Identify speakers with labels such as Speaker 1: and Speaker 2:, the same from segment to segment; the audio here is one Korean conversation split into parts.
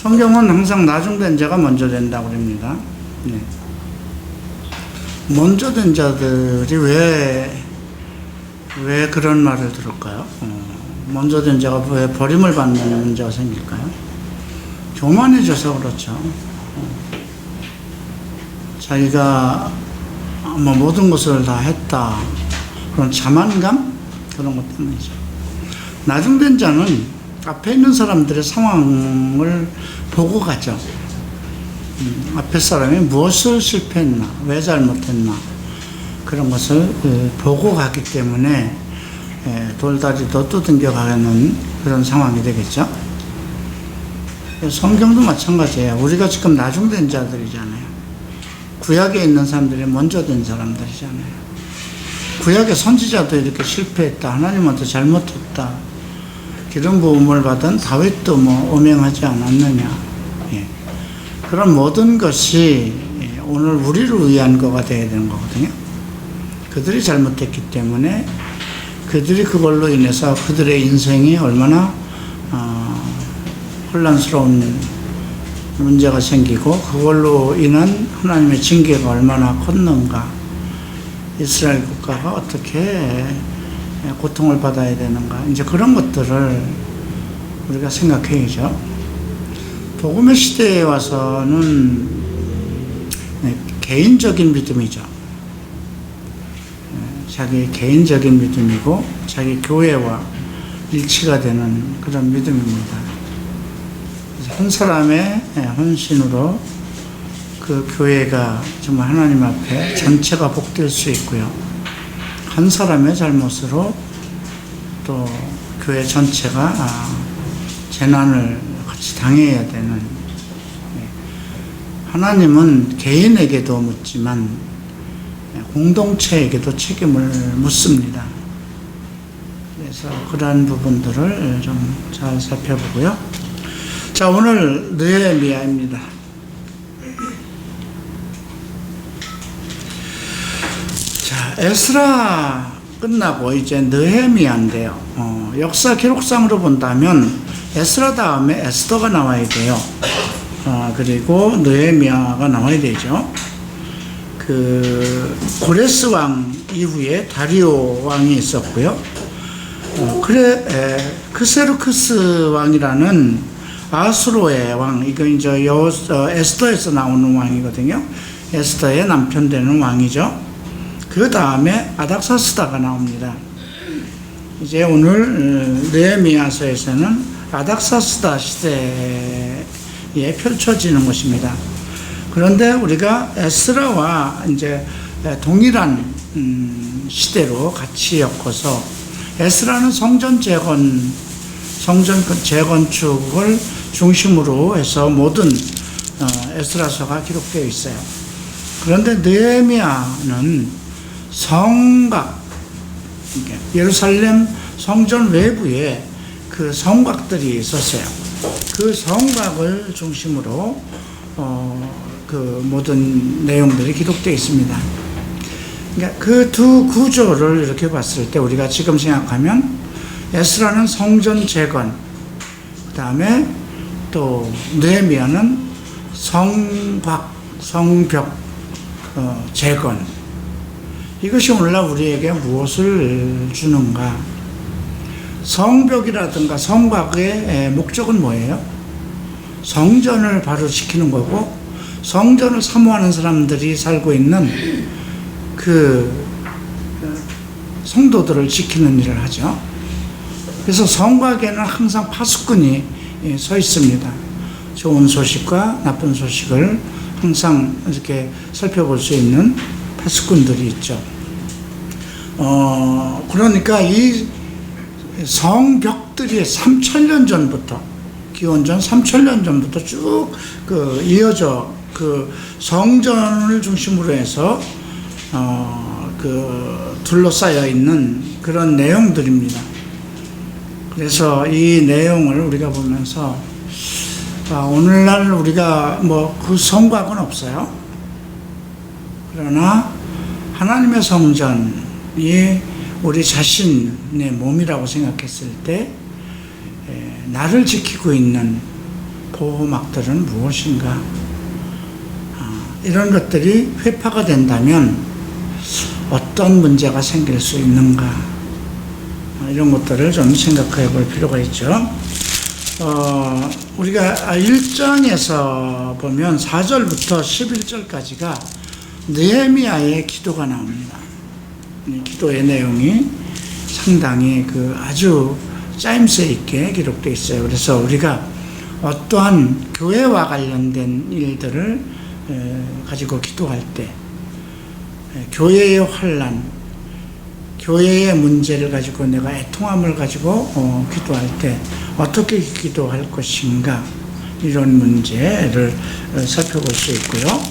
Speaker 1: 성경은 항상 나중된 자가 먼저 된다고 그럽니다. 네. 먼저 된 자들이 왜 그런 말을 들을까요? 먼저 된 자가 왜 버림을 받는 문제가 생길까요? 교만해져서 그렇죠. 자기가 뭐 모든 것을 다 했다. 그런 자만감? 그런 것 때문이죠. 나중된 자는 앞에 있는 사람들의 상황을 보고 가죠. 앞에 사람이 무엇을 실패했나, 왜 잘못했나, 그런 것을 보고 가기 때문에 돌다리도 두들겨 가는 그런 상황이 되겠죠. 성경도 마찬가지예요. 우리가 지금 나중된 자들이잖아요. 구약에 있는 사람들이 먼저 된 사람들이잖아요. 구약의 선지자도 이렇게 실패했다, 하나님한테 잘못했다, 기름 부음을 받은 다윗도 뭐 오명하지 않았느냐. 예. 그런 모든 것이 오늘 우리를 위한 거가 되어야 되는 거거든요. 그들이 잘못했기 때문에 그들이 그걸로 인해서 그들의 인생이 얼마나 혼란스러운 문제가 생기고 그걸로 인한 하나님의 징계가 얼마나 컸는가, 이스라엘 국가가 어떻게 고통을 받아야 되는가, 이제 그런 것들을 우리가 생각해야죠. 복음의 시대에 와서는 개인적인 믿음이죠. 자기 개인적인 믿음이고 자기 교회와 일치가 되는 그런 믿음입니다. 한 사람의 헌신으로 그 교회가 정말 하나님 앞에 전체가 복될 수 있고요. 한 사람의 잘못으로 또 교회 전체가 재난을 같이 당해야 되는, 하나님은 개인에게도 묻지만 공동체에게도 책임을 묻습니다. 그래서 그러한 부분들을 좀 잘 살펴보고요. 자, 오늘 느헤미야입니다. 자, 에스라 끝나고 이제 느헤미야인데요. 역사 기록상으로 본다면 에스라 다음에 에스더가 나와야 돼요. 그리고 느헤미야가 나와야 되죠. 그 고레스 왕 이후에 다리오 왕이 있었고요. 크세르크스 왕이라는 아수로의 왕, 이거 이제 에스더에서 나오는 왕이거든요. 에스더의 남편 되는 왕이죠. 그 다음에 아닥사스다가 나옵니다. 이제 오늘 느헤미야서에서는 아닥사스다 시대에 펼쳐지는 것입니다. 그런데 우리가 에스라와 이제 동일한 시대로 같이 엮어서, 에스라는 성전 재건축을 중심으로 해서 모든 에스라서가 기록되어 있어요. 그런데 느헤미야는 성곽, 예루살렘 성전 외부에 그 성곽들이 있었어요. 그 성곽을 중심으로 그 모든 내용들이 기록되어 있습니다. 그러니까 그 두 구조를 이렇게 봤을 때 우리가 지금 생각하면 에스라는 성전 재건, 그 다음에 또 느헤미야는 성곽, 성벽 재건. 이것이 오늘날 우리에게 무엇을 주는가? 성벽이라든가 성곽의 목적은 뭐예요? 성전을 바로 지키는 거고, 성전을 사모하는 사람들이 살고 있는 그 성도들을 지키는 일을 하죠. 그래서 성곽에는 항상 파수꾼이 서 있습니다. 좋은 소식과 나쁜 소식을 항상 이렇게 살펴볼 수 있는 파수꾼들이 있죠. 그러니까 이 성벽들이 3000년 전부터, 기원전 3000년 전부터 쭉 이어져 그 성전을 중심으로 해서 둘러싸여 있는 그런 내용들입니다. 그래서 이 내용을 우리가 보면서 오늘날 우리가 뭐 그 성곽은 없어요. 그러나 하나님의 성전이 우리 자신의 몸이라고 생각했을 때 나를 지키고 있는 보호막들은 무엇인가? 이런 것들이 회파가 된다면 어떤 문제가 생길 수 있는가? 이런 것들을 좀 생각해 볼 필요가 있죠. 우리가 1장에서 보면 4절부터 11절까지가 느헤미야의 기도가 나옵니다. 기도의 내용이 상당히 아주 짜임새 있게 기록되어 있어요. 그래서 우리가 어떠한 교회와 관련된 일들을 가지고 기도할 때, 교회의 환난, 교회의 문제를 가지고 내가 애통함을 가지고 기도할 때 어떻게 기도할 것인가, 이런 문제를 살펴볼 수 있고요.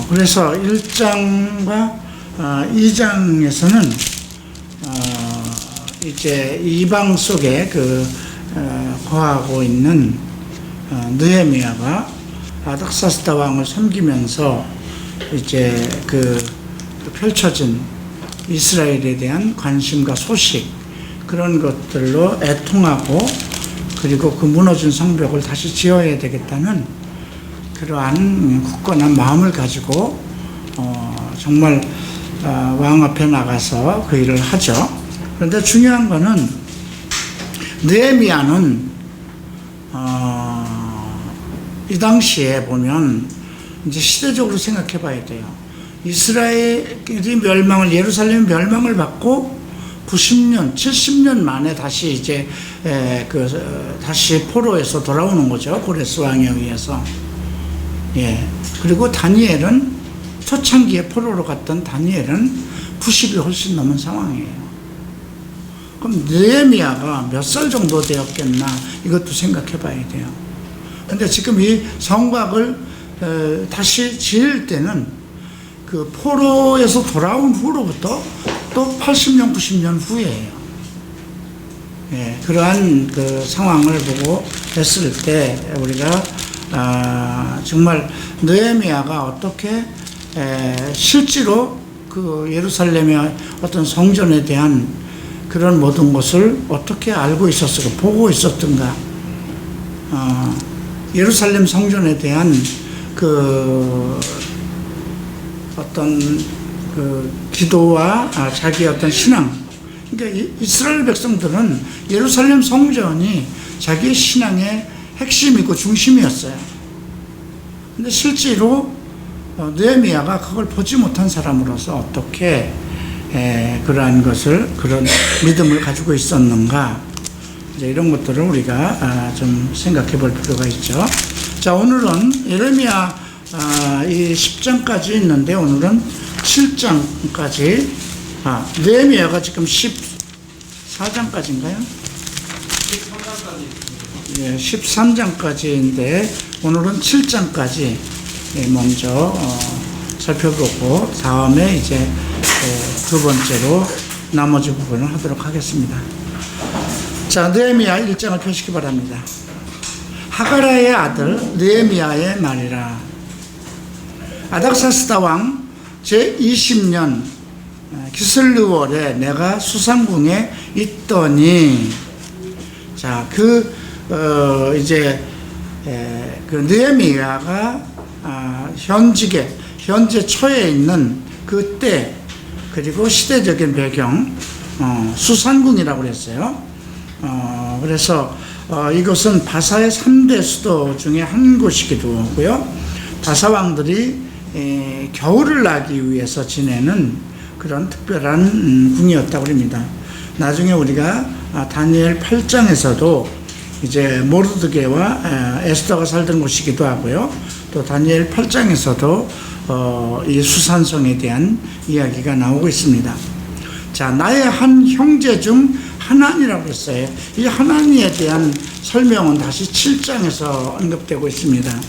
Speaker 1: 그래서 1장과 2장에서는 이제 이방 속에 거하고 있는 느헤미야가 아닥사스다 왕을 섬기면서 이제 펼쳐진 이스라엘에 대한 관심과 소식, 그런 것들로 애통하고, 그리고 그 무너진 성벽을 다시 지어야 되겠다는 그러한 굳건한 마음을 가지고 정말 왕 앞에 나가서 그 일을 하죠. 그런데 중요한 거는 느헤미야는 이 당시에 보면 이제 시대적으로 생각해 봐야 돼요. 이스라엘이 멸망을, 예루살렘이 멸망을 받고 90년, 70년 만에 다시 이제 다시 포로에서 돌아오는 거죠. 고레스 왕에 의해서. 예. 그리고 다니엘은 초창기에 포로로 갔던 다니엘은 90이 훨씬 넘은 상황이에요. 그럼 느헤미야가 몇 살 정도 되었겠나, 이것도 생각해 봐야 돼요. 근데 지금 이 성곽을 다시 지을 때는 그 포로에서 돌아온 후로부터 또 80년, 90년 후에예요. 예, 그러한 상황을 보고 했을 때 우리가 정말 느헤미야가 어떻게 실제로 예루살렘의 어떤 성전에 대한 그런 모든 것을 어떻게 알고 있었을까, 보고 있었던가, 예루살렘 성전에 대한 어떤 기도와 자기의 어떤 신앙, 그러니까 이스라엘 백성들은 예루살렘 성전이 자기의 신앙의 핵심이고 중심이었어요. 근데 실제로 느헤미야가 그걸 보지 못한 사람으로서 어떻게 그러한 그런 믿음을 가지고 있었는가, 이제 이런 것들을 우리가 좀 생각해 볼 필요가 있죠. 자, 오늘은 예레미야 이 10장까지 있는데, 오늘은 7장까지, 느헤미야가 지금 14장까지인가요? 13장까지. 예, 13장까지인데, 오늘은 7장까지 먼저 살펴보고, 다음에 이제 두 번째로 나머지 부분을 하도록 하겠습니다. 자, 느헤미야 1장을 펴시기 바랍니다. 하가라의 아들 느헤미야의 말이라. 아닥사스다 왕 제20년 기슬르월에 내가 수산궁에 있더니, 자, 이제 느헤미야가 현재 처해 있는 그때, 그리고 시대적인 배경, 수산궁이라고 그랬어요. 그래서 이것은 바사의 3대 수도 중에 한 곳이기도 하고요. 바사 왕들이 겨울을 나기 위해서 지내는 그런 특별한 궁이었다고 합니다. 나중에 우리가 다니엘 8장에서도 이제 모르드게와 에스더가 살던 곳이기도 하고요. 또 다니엘 8장에서도 이 수산성에 대한 이야기가 나오고 있습니다. 자, 나의 한 형제 중 하나니라고 했어요. 이 하나니에 대한 설명은 다시 7장에서 언급되고 있습니다.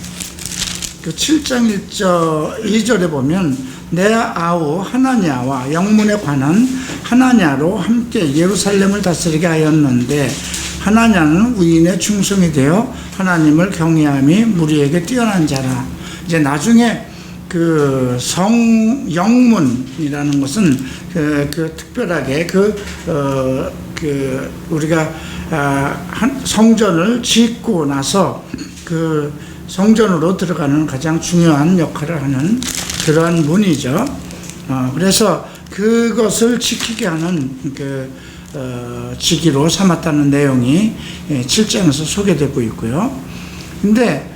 Speaker 1: 그 7장 2절에 보면 내 아우 하나냐와 영문에 관한 하나냐로 함께 예루살렘을 다스리게 하였는데, 하나냐는 위인의 충성이 되어 하나님을 경외함이 무리에게 뛰어난 자라. 이제 나중에 영문이라는 것은 특별하게 우리가 성전을 짓고 나서 그 성전으로 들어가는 가장 중요한 역할을 하는 그러한 문이죠. 그래서 그것을 지키게 하는 직위로 삼았다는 내용이 7장에서 소개되고 있고요. 근데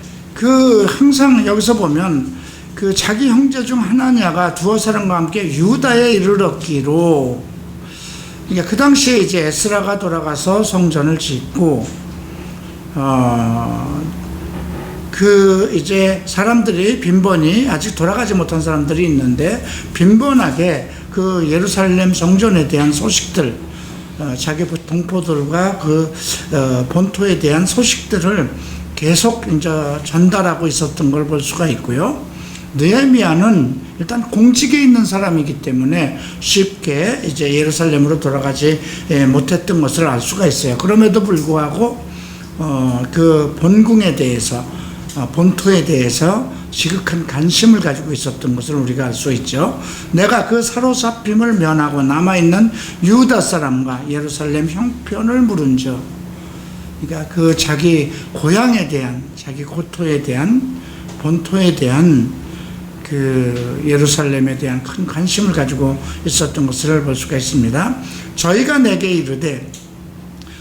Speaker 1: 항상 여기서 보면 자기 형제 중 하나냐가 두어 사람과 함께 유다에 이르렀기로, 그러니까 그 당시에 이제 에스라가 돌아가서 성전을 짓고, 이제 사람들이 빈번히 아직 돌아가지 못한 사람들이 있는데 빈번하게 예루살렘 성전에 대한 소식들, 자기 동포들과 본토에 대한 소식들을 계속 이제 전달하고 있었던 걸 볼 수가 있고요. 느헤미야는 일단 공직에 있는 사람이기 때문에 쉽게 이제 예루살렘으로 돌아가지 못했던 것을 알 수가 있어요. 그럼에도 불구하고 본궁에 대해서, 본토에 대해서 지극한 관심을 가지고 있었던 것을 우리가 알 수 있죠. 내가 그 사로잡힘을 면하고 남아있는 유다 사람과 예루살렘 형편을 물은즉, 그러니까 자기 고향에 대한, 자기 고토에 대한, 본토에 대한 예루살렘에 대한 큰 관심을 가지고 있었던 것을 볼 수가 있습니다. 저희가 내게 이르되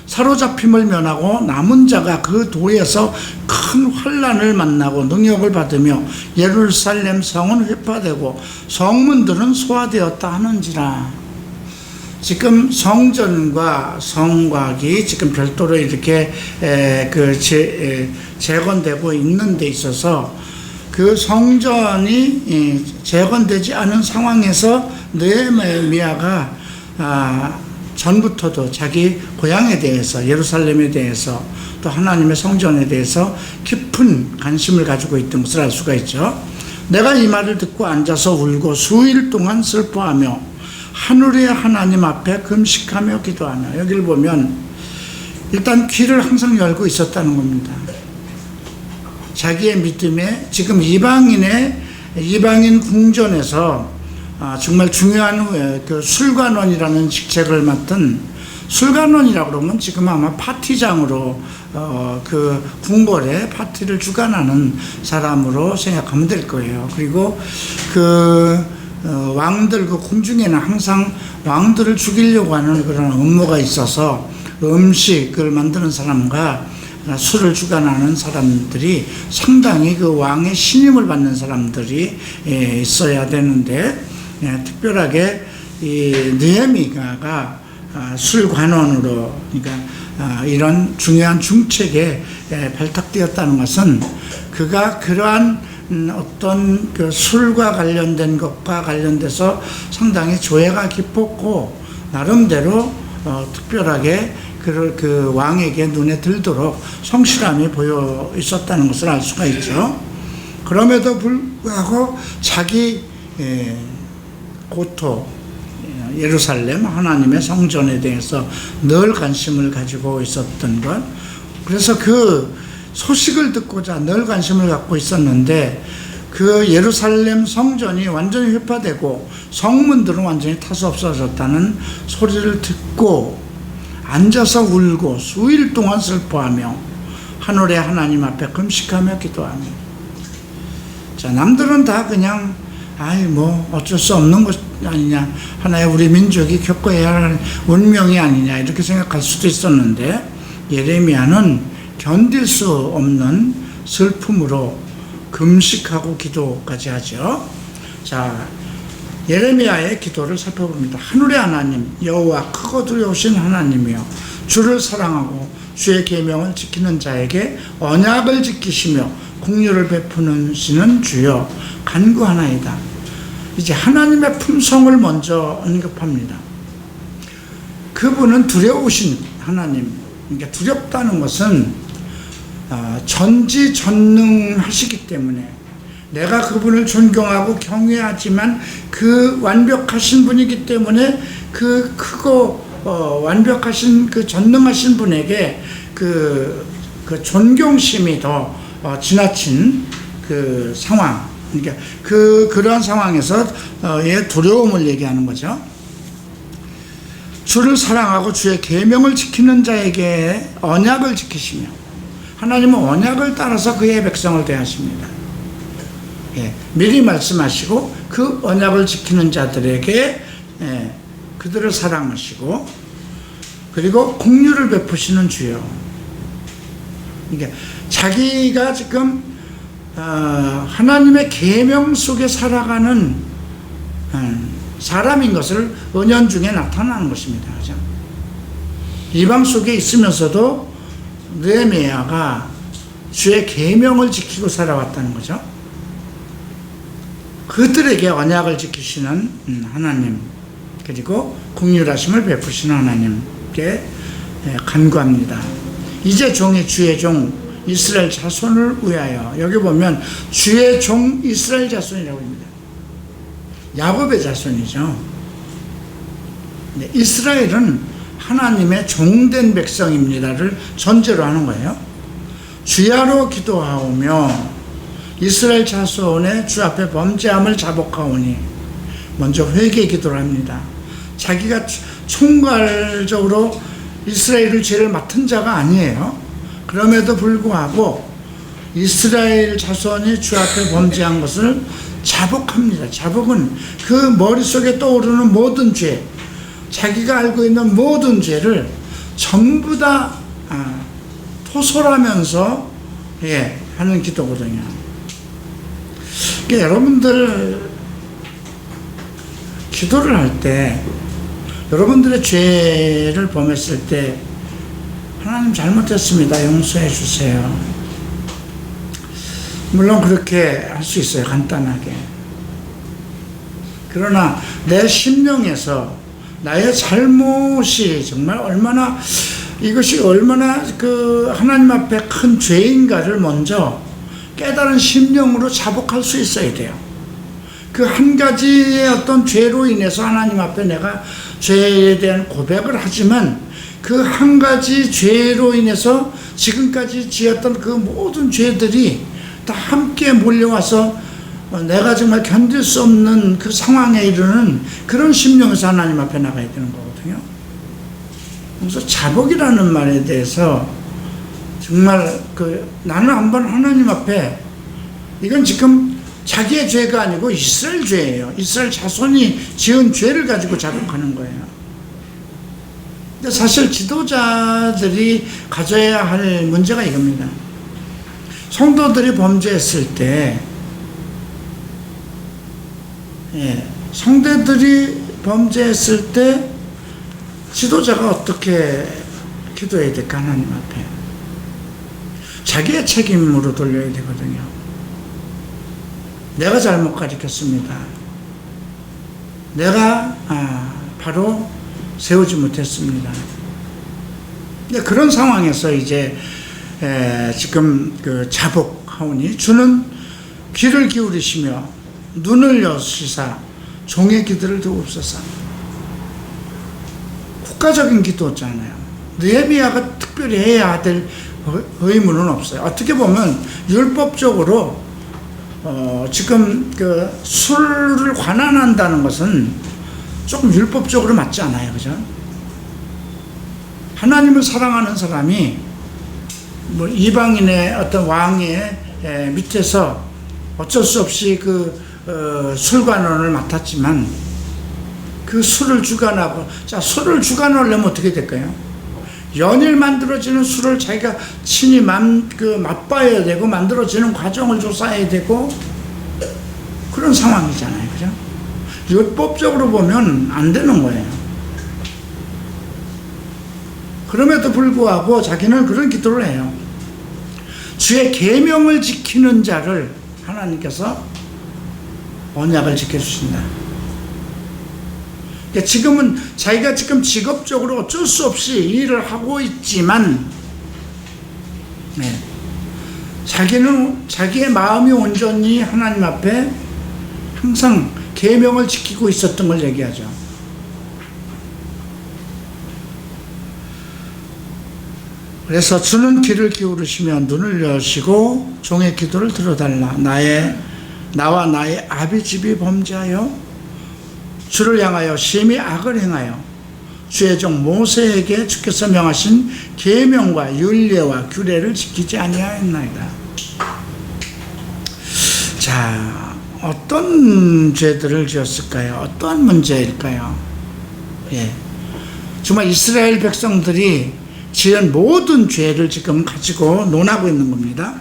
Speaker 1: 사로잡힘을 면하고 남은 자가 그 도에서 큰 환난을 만나고 능력을 받으며 예루살렘 성은 회파되고 성문들은 소화되었다 하는지라. 지금 성전과 성곽이 지금 별도로 이렇게 재건되고 있는 데 있어서 그 성전이 재건되지 않은 상황에서 느헤미야가 전부터도 자기 고향에 대해서, 예루살렘에 대해서, 또 하나님의 성전에 대해서 깊은 관심을 가지고 있던 것을 알 수가 있죠. 내가 이 말을 듣고 앉아서 울고 수일 동안 슬퍼하며 하늘의 하나님 앞에 금식하며 기도하며, 여기를 보면 일단 귀를 항상 열고 있었다는 겁니다. 자기의 믿음에 지금 이방인 궁전에서 정말 중요한 술관원이라는 직책을 맡은, 술관원이라고 그러면 지금 아마 파티장으로 궁궐에 파티를 주관하는 사람으로 생각하면 될 거예요. 그리고 왕들, 궁중에는 항상 왕들을 죽이려고 하는 그런 음모가 있어서 음식을 만드는 사람과 술을 주관하는 사람들이 상당히 왕의 신임을 받는 사람들이 있어야 되는데, 특별하게 이 느헤미야가 술관원으로, 그러니까 이런 중요한 중책에 발탁되었다는 것은 그가 그러한 어떤 술과 관련된 것과 관련돼서 상당히 조예가 깊었고, 나름대로 특별하게 그 왕에게 눈에 들도록 성실함이 보여 있었다는 것을 알 수가 있죠. 그럼에도 불구하고 자기 고토 예루살렘 하나님의 성전에 대해서 늘 관심을 가지고 있었던 것, 그래서 그 소식을 듣고자 늘 관심을 갖고 있었는데, 예루살렘 성전이 완전히 회파되고 성문들은 완전히 타서 없어졌다는 소리를 듣고 앉아서 울고 수일 동안 슬퍼하며 하늘의 하나님 앞에 금식하며 기도하며. 자, 남들은 다 그냥 어쩔 수 없는 것 아니냐, 하나의 우리 민족이 겪어야 할 운명이 아니냐, 이렇게 생각할 수도 있었는데, 예레미야는 견딜 수 없는 슬픔으로 금식하고 기도까지 하죠. 자, 예레미야의 기도를 살펴봅니다. 하늘의 하나님 여호와 크고 두려우신 하나님이여, 주를 사랑하고 주의 계명을 지키는 자에게 언약을 지키시며 긍휼을 베푸시는 주여 간구하나이다. 이제 하나님의 품성을 먼저 언급합니다. 그분은 두려우신 하나님, 그러니까 두렵다는 것은 전지전능하시기 때문에 내가 그분을 존경하고 경외하지만 그 완벽하신 분이기 때문에 그 크고 완벽하신 그 전능하신 분에게 그 존경심이 더 지나친 그 상황, 그러니까 그러한 상황에서 의 두려움을 얘기하는 거죠. 주를 사랑하고 주의 계명을 지키는 자에게 언약을 지키시며, 하나님은 언약을 따라서 그의 백성을 대하십니다. 예, 미리 말씀하시고 그 언약을 지키는 자들에게 그들을 사랑하시고, 그리고 긍휼을 베푸시는 주요. 이게 자기가 지금 하나님의 계명 속에 살아가는 사람인 것을 은연중에 나타나는 것입니다. 그죠? 이방 속에 있으면서도 느헤미야가 주의 계명을 지키고 살아왔다는 거죠. 그들에게 언약을 지키시는 하나님, 그리고 긍휼하심을 베푸시는 하나님께 간구합니다. 이제 종이 주의 종 이스라엘 자손을 위하여, 여기 보면 주의 종 이스라엘 자손이라고 합니다. 야곱의 자손이죠. 네, 이스라엘은 하나님의 종된 백성입니다를 전제로 하는 거예요. 주야로 기도하오며 이스라엘 자손의 주 앞에 범죄함을 자복하오니, 먼저 회개 기도를 합니다. 자기가 총괄적으로 이스라엘의 죄를 맡은 자가 아니에요. 그럼에도 불구하고 이스라엘 자손이 주 앞에 범죄한 것을 자복합니다. 자복은 그 머릿속에 떠오르는 모든 죄, 자기가 알고 있는 모든 죄를 전부 다 토설하면서 하는 기도거든요. 그러니까 여러분들 기도를 할 때, 여러분들의 죄를 범했을 때 하나님 잘못했습니다, 용서해 주세요, 물론 그렇게 할 수 있어요, 간단하게. 그러나 내 심령에서 나의 잘못이 정말 얼마나, 이것이 얼마나 그 하나님 앞에 큰 죄인가를 먼저 깨달은 심령으로 자복할 수 있어야 돼요. 그 한 가지의 어떤 죄로 인해서 하나님 앞에 내가 죄에 대한 고백을 하지만, 그 한 가지 죄로 인해서 지금까지 지었던 그 모든 죄들이 다 함께 몰려와서 내가 정말 견딜 수 없는 그 상황에 이르는 그런 심령에서 하나님 앞에 나가야 되는 거거든요. 그래서 자복이라는 말에 대해서 정말 나는 한번 하나님 앞에, 이건 지금 자기의 죄가 아니고 이스라엘 죄예요. 이스라엘 자손이 지은 죄를 가지고 자복하는 거예요. 근데 사실 지도자들이 가져야 할 문제가 이겁니다. 성도들이 범죄했을 때, 성도들이 범죄했을 때 지도자가 어떻게 기도해야 될까? 하나님 앞에 자기의 책임으로 돌려야 되거든요. 내가 잘못 가르쳤습니다. 내가 바로 세우지 못했습니다. 근데 그런 상황에서 이제 지금 그 자복하오니, 주는 귀를 기울이시며 눈을 여시사 종의 기도를 들옵소서. 국가적인 기도잖아요. 느헤미야가 특별히 해야 될 의무는 없어요. 어떻게 보면 율법적으로 지금 그 술을 관한한다는 것은 조금 율법적으로 맞지 않아요, 그죠? 하나님을 사랑하는 사람이 뭐 이방인의 어떤 왕의 밑에서 어쩔 수 없이 술관원을 맡았지만, 그 술을 주관하고, 자, 술을 주관하려면 어떻게 될까요? 연일 만들어지는 술을 자기가 친히 맛봐야 되고, 만들어지는 과정을 조사해야 되고, 그런 상황이잖아요, 그죠? 율법적으로 보면 안 되는 거예요. 그럼에도 불구하고 자기는 그런 기도를 해요. 주의 계명을 지키는 자를 하나님께서 언약을 지켜주신다. 그러니까 지금은 자기가 지금 직업적으로 어쩔 수 없이 일을 하고 있지만, 자기는 자기의 마음이 온전히 하나님 앞에 항상 계명을 지키고 있었던 걸 얘기하죠. 그래서 주는 귀를 기울이시며 눈을 여시고 종의 기도를 들어달라. 나와 나의 아비 집이 범죄하여 주를 향하여 심히 악을 행하여 주의 종 모세에게 주께서 명하신 계명과 율례와 규례를 지키지 아니하였나이다. 자, 어떤 죄들을 지었을까요? 어떤 문제일까요? 예. 정말 이스라엘 백성들이 지은 모든 죄를 지금 가지고 논하고 있는 겁니다.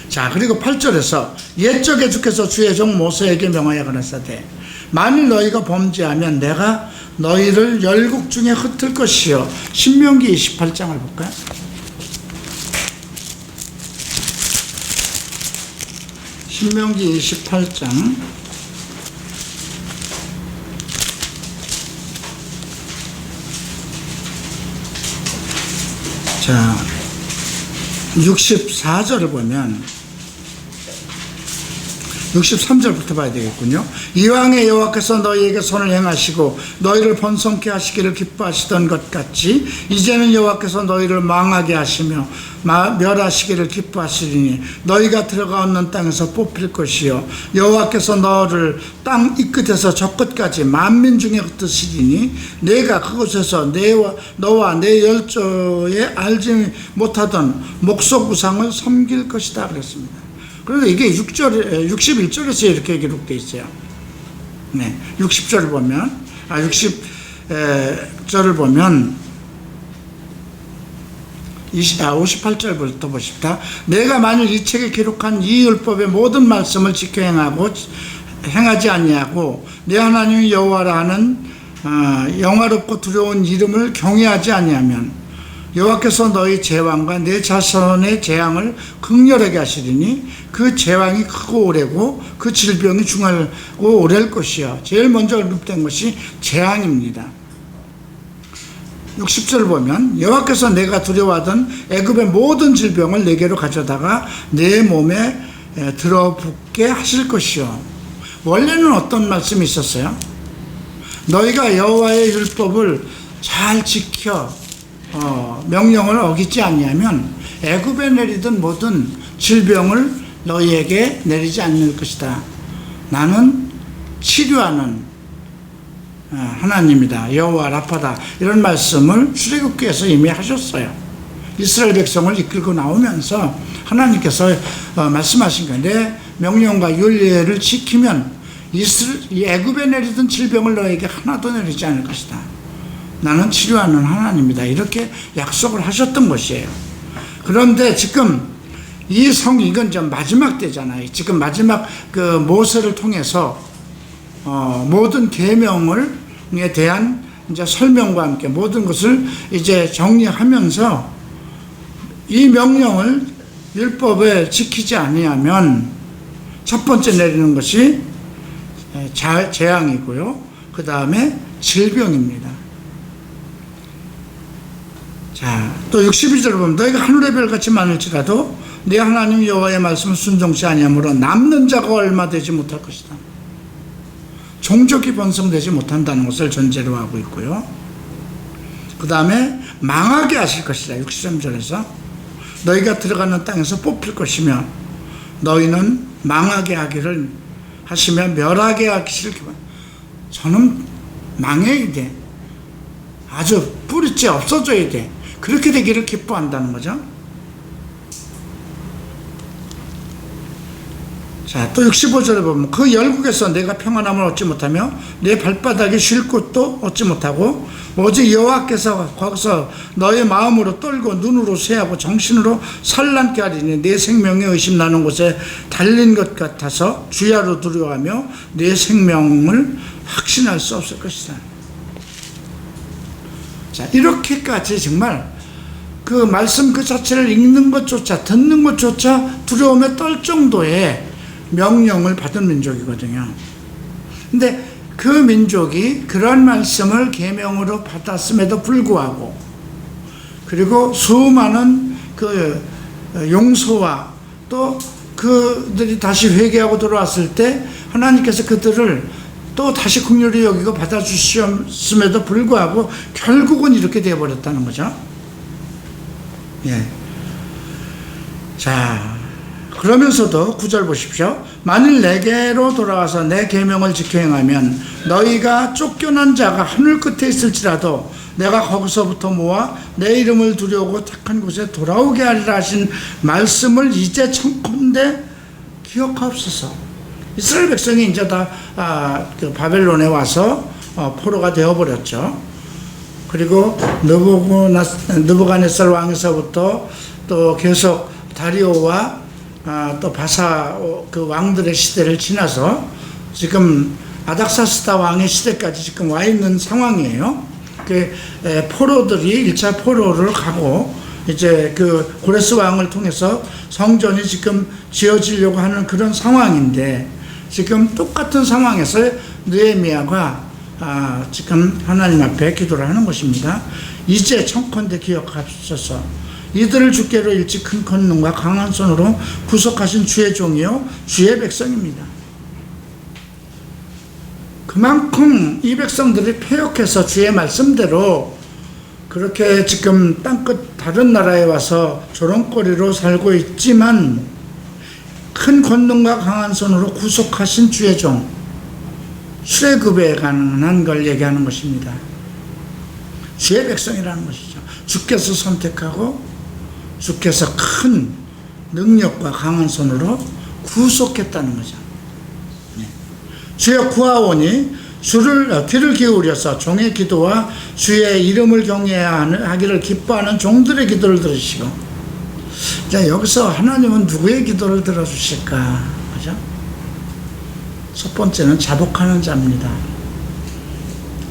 Speaker 1: 자, 그리고 8절에서 옛적에 주께서 주의 종 모세에게 명하여 가라사대 만일 너희가 범죄하면 내가 너희를 열국 중에 흩을 것이요. 신명기 28장을 볼까요? 신명기 28장 자 64절을 보면 63절부터 봐야 되겠군요. 이왕에 여호와께서 너희에게 선을 행하시고 너희를 번성케 하시기를 기뻐하시던 것 같이 이제는 여호와께서 너희를 망하게 하시며 멸하시기를 기뻐하시리니 너희가 들어가는 땅에서 뽑힐 것이요 여호와께서 너를 땅 이 끝에서 저 끝까지 만민 중에 흩으시리니 내가 그곳에서 너와 내 열조에 알지 못하던 목석 우상을 섬길 것이다 그랬습니다. 그런데 이게 61절에서 이렇게 기록되어 있어요. 네, 60절을 보면, 60절을 보면, 58절부터 보십시다. 내가 만일 이 책에 기록한 이 율법의 모든 말씀을 지켜 행하지 아니하고, 내 하나님 여호와라 하는 영화롭고 두려운 이름을 경외하지 아니하면, 여호와께서 너희 제왕과 내 자손의 재앙을 극렬하게 하시리니 그 재앙이 크고 오래고 그 질병이 중하고 오래일 것이요. 제일 먼저 언급된 것이 재앙입니다. 60절 보면 여호와께서 내가 두려워하던 애굽의 모든 질병을 내게로 가져다가 내 몸에 들어붙게 하실 것이요. 원래는 어떤 말씀이 있었어요? 너희가 여호와의 율법을 잘 지켜 명령을 어기지 아니하면 애굽에 내리던 모든 질병을 너희에게 내리지 않을 것이다. 나는 치료하는 하나님이다. 여호와 라파다. 이런 말씀을 출애굽기에서 이미 하셨어요. 이스라엘 백성을 이끌고 나오면서 하나님께서 말씀하신 건데 명령과 율례를 지키면 이 애굽에 내리던 질병을 너희에게 하나도 내리지 않을 것이다. 나는 치료하는 하나님이다. 이렇게 약속을 하셨던 것이에요. 그런데 지금 이건 좀 마지막 때잖아요. 지금 마지막 그 모세를 통해서 모든 계명에 대한 이제 설명과 함께 모든 것을 이제 정리하면서 이 명령을 율법에 지키지 아니하면 첫 번째 내리는 것이 재앙이고요. 그 다음에 질병입니다. 자, 또 62절을 보면 너희가 하늘의 별같이 많을지라도 내 하나님 여호와의 말씀을 순종치 아니하므로 남는 자가 얼마 되지 못할 것이다. 종족이 번성되지 못한다는 것을 전제로 하고 있고요. 그 다음에 망하게 하실 것이다. 63절에서 너희가 들어가는 땅에서 뽑힐 것이며 너희는 망하게 하기를 하시며 멸하게 하시길 기원. 저는 망해야 돼. 아주 뿌리째 없어져야 돼. 그렇게 되기를 기뻐한다는 거죠. 자, 또 65절에 보면 그 열국에서 내가 평안함을 얻지 못하며 내 발바닥에 쉴 곳도 얻지 못하고 오직 여호와께서 거기서 너의 마음으로 떨고 눈으로 쇠하고 정신으로 산란케 하리니 내 생명에 의심나는 곳에 달린 것 같아서 주야로 두려워하며 내 생명을 확신할 수 없을 것이다. 자, 이렇게까지 정말 그 말씀 그 자체를 읽는 것조차 듣는 것조차 두려움에 떨 정도의 명령을 받은 민족이거든요. 근데 그 민족이 그런 말씀을 계명으로 받았음에도 불구하고 그리고 수많은 그 용서와 또 그들이 다시 회개하고 돌아왔을 때 하나님께서 그들을 또 다시 긍휼히 여기고 받아주셨음에도 불구하고 결국은 이렇게 되어버렸다는 거죠. 예. 자, 그러면서도 9절 보십시오. 만일 내게로 돌아와서 내 계명을 지켜 행하면 너희가 쫓겨난 자가 하늘 끝에 있을지라도 내가 거기서부터 모아 내 이름을 두려고 택한 곳에 돌아오게 하리라 하신 말씀을 이제 청컨대 기억하옵소서. 이스라엘 백성이 이제 다 바벨론에 와서 포로가 되어버렸죠. 그리고 느부갓네살 왕에서부터 또 계속 다리오와 또 바사 그 왕들의 시대를 지나서 지금 아닥사스다 왕의 시대까지 지금 와 있는 상황이에요. 그 포로들이 1차 포로를 가고 이제 그 고레스 왕을 통해서 성전이 지금 지어지려고 하는 그런 상황인데, 지금 똑같은 상황에서 느헤미야가 지금 하나님 앞에 기도를 하는 것입니다. 이제 청컨대 기억하소서. 이들을 주께로 일찍 큰 권능과 강한 손으로 구속하신 주의 종이요 주의 백성입니다. 그만큼 이 백성들이 패역해서 주의 말씀대로 그렇게 지금 땅끝 다른 나라에 와서 조롱거리로 살고 있지만, 큰 권능과 강한 손으로 구속하신 주의 종, 출애굽에 관한 걸 얘기하는 것입니다. 주의 백성이라는 것이죠. 주께서 선택하고 주께서 큰 능력과 강한 손으로 구속했다는 거죠. 주여 구하오니 주를 귀를 기울여서 종의 기도와 주의 이름을 경외하기를 기뻐하는 종들의 기도를 들으시고. 자, 여기서 하나님은 누구의 기도를 들어주실까? 그죠? 첫 번째는 자복하는 자입니다.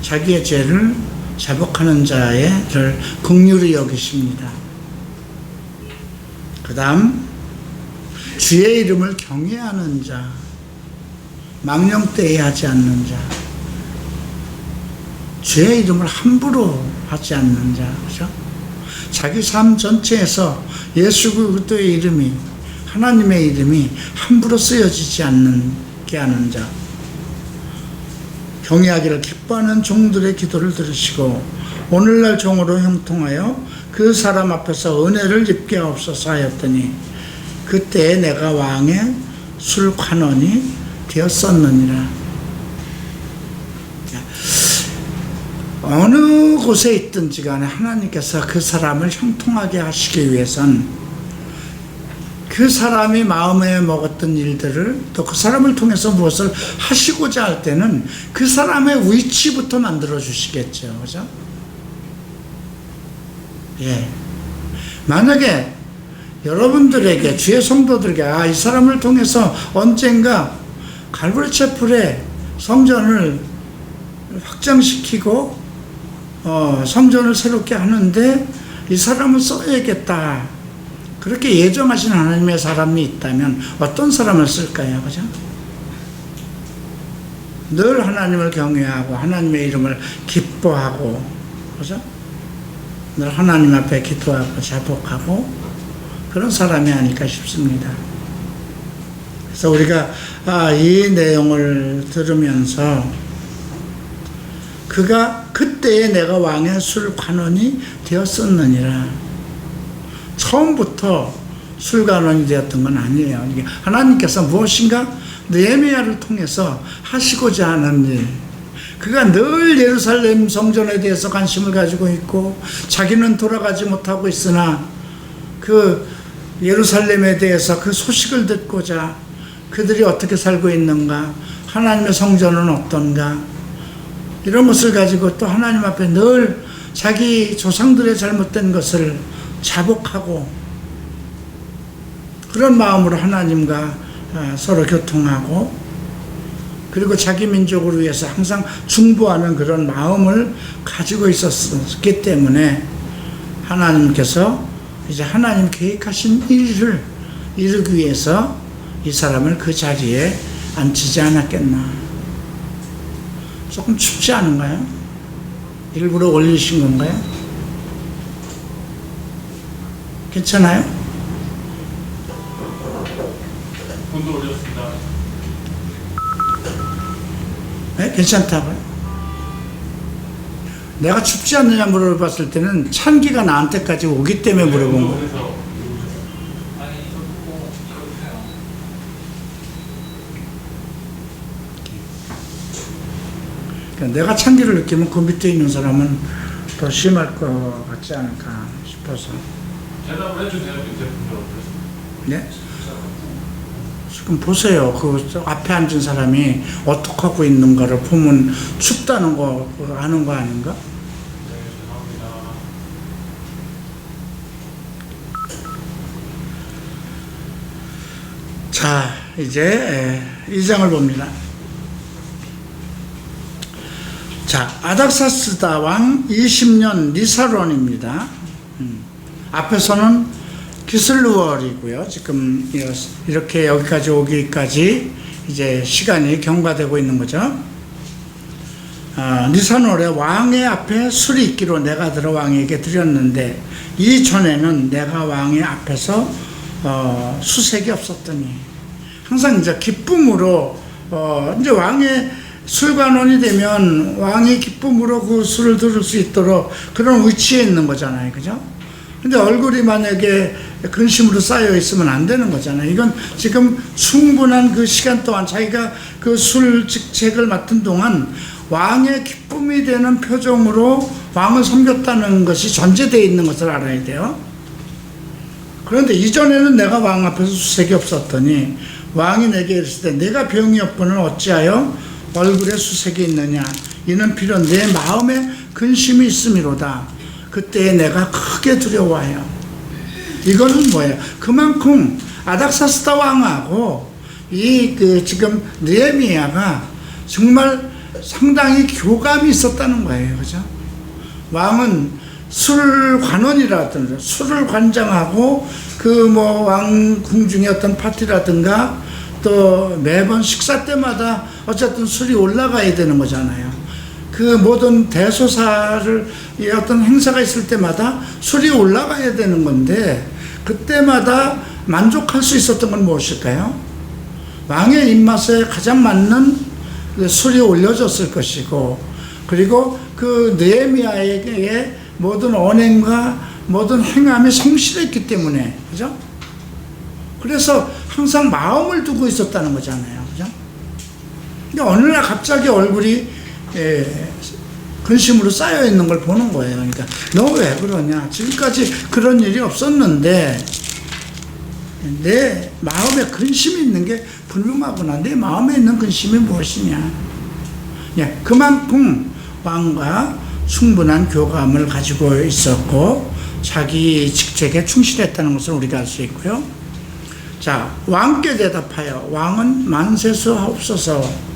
Speaker 1: 자기의 죄를 자복하는 자를 긍휼히 여기십니다. 그 다음 주의 이름을 경외하는 자, 망령되이 하지 않는 자, 주의 이름을 함부로 하지 않는 자, 그죠? 자기 삶 전체에서 예수 그리스도의 이름이, 하나님의 이름이 함부로 쓰여지지 않게 하는 자, 경외하기를 기뻐하는 종들의 기도를 들으시고 오늘날 종으로 형통하여 그 사람 앞에서 은혜를 입게 하옵소서 하였더니 그때에 내가 왕의 술관원이 되었었느니라. 어느 곳에 있든지 간에 하나님께서 그 사람을 형통하게 하시기 위해선 그 사람이 마음에 먹었던 일들을, 또 그 사람을 통해서 무엇을 하시고자 할 때는 그 사람의 위치부터 만들어 주시겠죠. 그죠? 예. 만약에 여러분들에게, 주의 성도들에게 이 사람을 통해서 언젠가 갈보리 채플의 성전을 확장시키고 성전을 새롭게 하는데 이 사람을 써야겠다, 그렇게 예정하신 하나님의 사람이 있다면 어떤 사람을 쓸까요? 그죠? 늘 하나님을 경외하고 하나님의 이름을 기뻐하고, 그죠? 늘 하나님 앞에 기도하고 자복하고 그런 사람이 아닐까 싶습니다. 그래서 우리가 이 내용을 들으면서 그가 그때에 내가 왕의 술관원이 되었었느니라. 처음부터 술관원이 되었던 건 아니에요. 이게 하나님께서 무엇인가 느헤미야를 통해서 하시고자 하는 일, 그가 늘 예루살렘 성전에 대해서 관심을 가지고 있고 자기는 돌아가지 못하고 있으나 그 예루살렘에 대해서 그 소식을 듣고자, 그들이 어떻게 살고 있는가, 하나님의 성전은 어떤가, 이런 것을 가지고 또 하나님 앞에 늘 자기 조상들의 잘못된 것을 자복하고 그런 마음으로 하나님과 서로 교통하고, 그리고 자기 민족을 위해서 항상 중보하는 그런 마음을 가지고 있었기 때문에 하나님께서 이제 하나님 계획하신 일을 이루기 위해서 이 사람을 그 자리에 앉히지 않았겠나. 조금 춥지 않은가요? 일부러 올리신 건가요? 괜찮아요?
Speaker 2: 돈도 올렸습니다.
Speaker 1: 네? 괜찮다고요? 내가 춥지 않느냐 물어봤을 때는 찬기가 나한테까지 오기 때문에 물어본 거예요. 그러니까 내가 찬기를 느끼면 그 밑에 있는 사람은 더 심할 것 같지 않을까 싶어서.
Speaker 2: 대답을 해주세요. 밑에 분들은.
Speaker 1: 네? 지금 보세요. 그 앞에 앉은 사람이 어떻게 하고 있는가를 보면 춥다는 거 그거 아는 거 아닌가?
Speaker 2: 네, 죄송합니다.
Speaker 1: 자, 이제 2장을 봅니다. 자, 아닥사스다 왕 20년 니사론입니다. 앞에서는 기슬루월이고요. 지금 이렇게 여기까지 오기까지 이제 시간이 경과되고 있는 거죠. 니사놀의 왕의 앞에 술이 있기로 내가 들어 왕에게 드렸는데 이전에는 내가 왕의 앞에서 수색이 없었더니, 항상 이제 기쁨으로 이제 왕의 술관원이 되면 왕이 기쁨으로 그 술을 들을 수 있도록 그런 위치에 있는 거잖아요. 그죠? 근데 얼굴이 만약에 근심으로 쌓여 있으면 안 되는 거잖아요. 이건 지금 충분한 그 시간 동안 자기가 그 술 직책을 맡은 동안 왕의 기쁨이 되는 표정으로 왕을 섬겼다는 것이 전제되어 있는 것을 알아야 돼요. 그런데 이전에는 내가 왕 앞에서 수색이 없었더니 왕이 내게 이르시되 내가 병이 없거늘 어찌하여 얼굴에 수색이 있느냐, 이는 비록 내 마음에 근심이 있음이로다. 그때 내가 크게 두려워해요. 이거는 뭐예요? 그만큼 아닥사스다 왕하고 지금 느헤미야가 정말 상당히 교감이 있었다는 거예요. 그죠? 왕은 술 관원이라든가 술을 관장하고 왕궁 중에 어떤 파티라든가 또 매번 식사 때마다 어쨌든 술이 올라가야 되는 거잖아요. 그 모든 대소사를 어떤 행사가 있을 때마다 술이 올라가야 되는 건데 그때마다 만족할 수 있었던 건 무엇일까요? 왕의 입맛에 가장 맞는 술이 올려졌을 것이고, 그리고 그 느헤미야에게 모든 언행과 모든 행함이 성실했기 때문에, 그죠? 그래서 항상 마음을 두고 있었다는 거잖아요. 그죠? 근데 어느 날 갑자기 얼굴이 근심으로 쌓여 있는 걸 보는 거예요. 그러니까 너 왜 그러냐? 지금까지 그런 일이 없었는데 내 마음에 근심이 있는 게 불명하구나. 내 마음에 있는 근심이 무엇이냐? 그만큼 왕과 충분한 교감을 가지고 있었고 자기 직책에 충실했다는 것을 우리가 알 수 있고요. 자, 왕께 대답하여 왕은 만세수하옵소서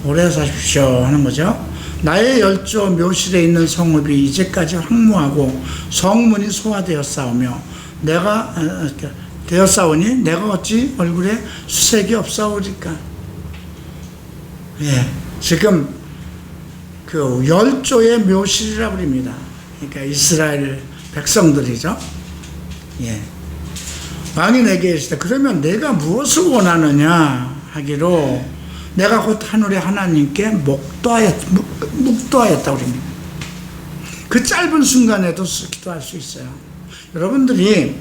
Speaker 1: 오래 사십시오 하는 거죠. 나의 열조 묘실에 있는 성읍이 이제까지 황무하고 성문이 소화되었사오며 내가 되었사오니 내가 어찌 얼굴에 수색이 없사오리까. 지금 그 열조의 묘실이라고 합니다. 그러니까 이스라엘 백성들이죠. 왕이 내게 이르시되 그러면 내가 무엇을 원하느냐 하기로 내가 곧 하늘의 하나님께 묵도하였다고 합니다. 그 짧은 순간에도 기도할 수 있어요. 여러분들이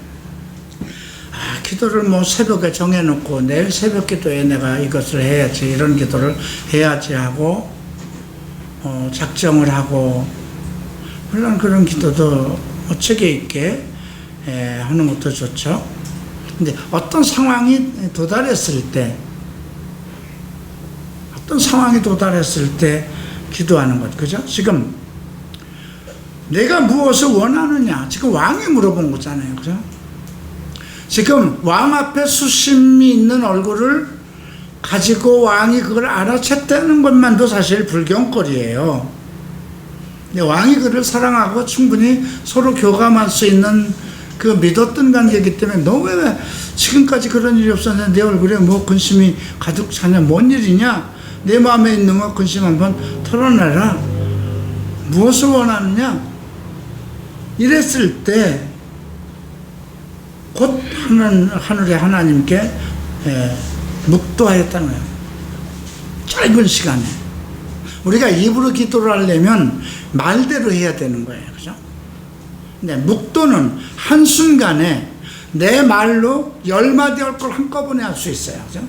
Speaker 1: 기도를 새벽에 정해놓고 내일 새벽 기도에 내가 이것을 해야지, 이런 기도를 해야지 하고 작정을 하고, 물론 그런 기도도 체계 있게 하는 것도 좋죠. 근데 어떤 상황이 도달했을 때 기도하는 것, 그죠? 지금 내가 무엇을 원하느냐, 지금 왕이 물어본 거잖아요. 그죠? 지금 왕 앞에 수심이 있는 얼굴을 가지고 왕이 그걸 알아챘다는 것만도 사실 불경거리예요. 근데 왕이 그를 사랑하고 충분히 서로 교감할 수 있는 그 믿었던 관계이기 때문에 너 왜 지금까지 그런 일이 없었는데 내 얼굴에 뭐 근심이 가득 차냐, 뭔 일이냐, 내 마음에 있는 거 근심 한번 털어내라, 무엇을 원하느냐, 이랬을 때 곧 하늘의 하나님께 묵도하였다는 거예요. 짧은 시간에. 우리가 입으로 기도를 하려면 말대로 해야 되는 거예요. 그죠? 근데 묵도는 한순간에 내 말로 10마디 할 걸 한꺼번에 할 수 있어요. 그죠?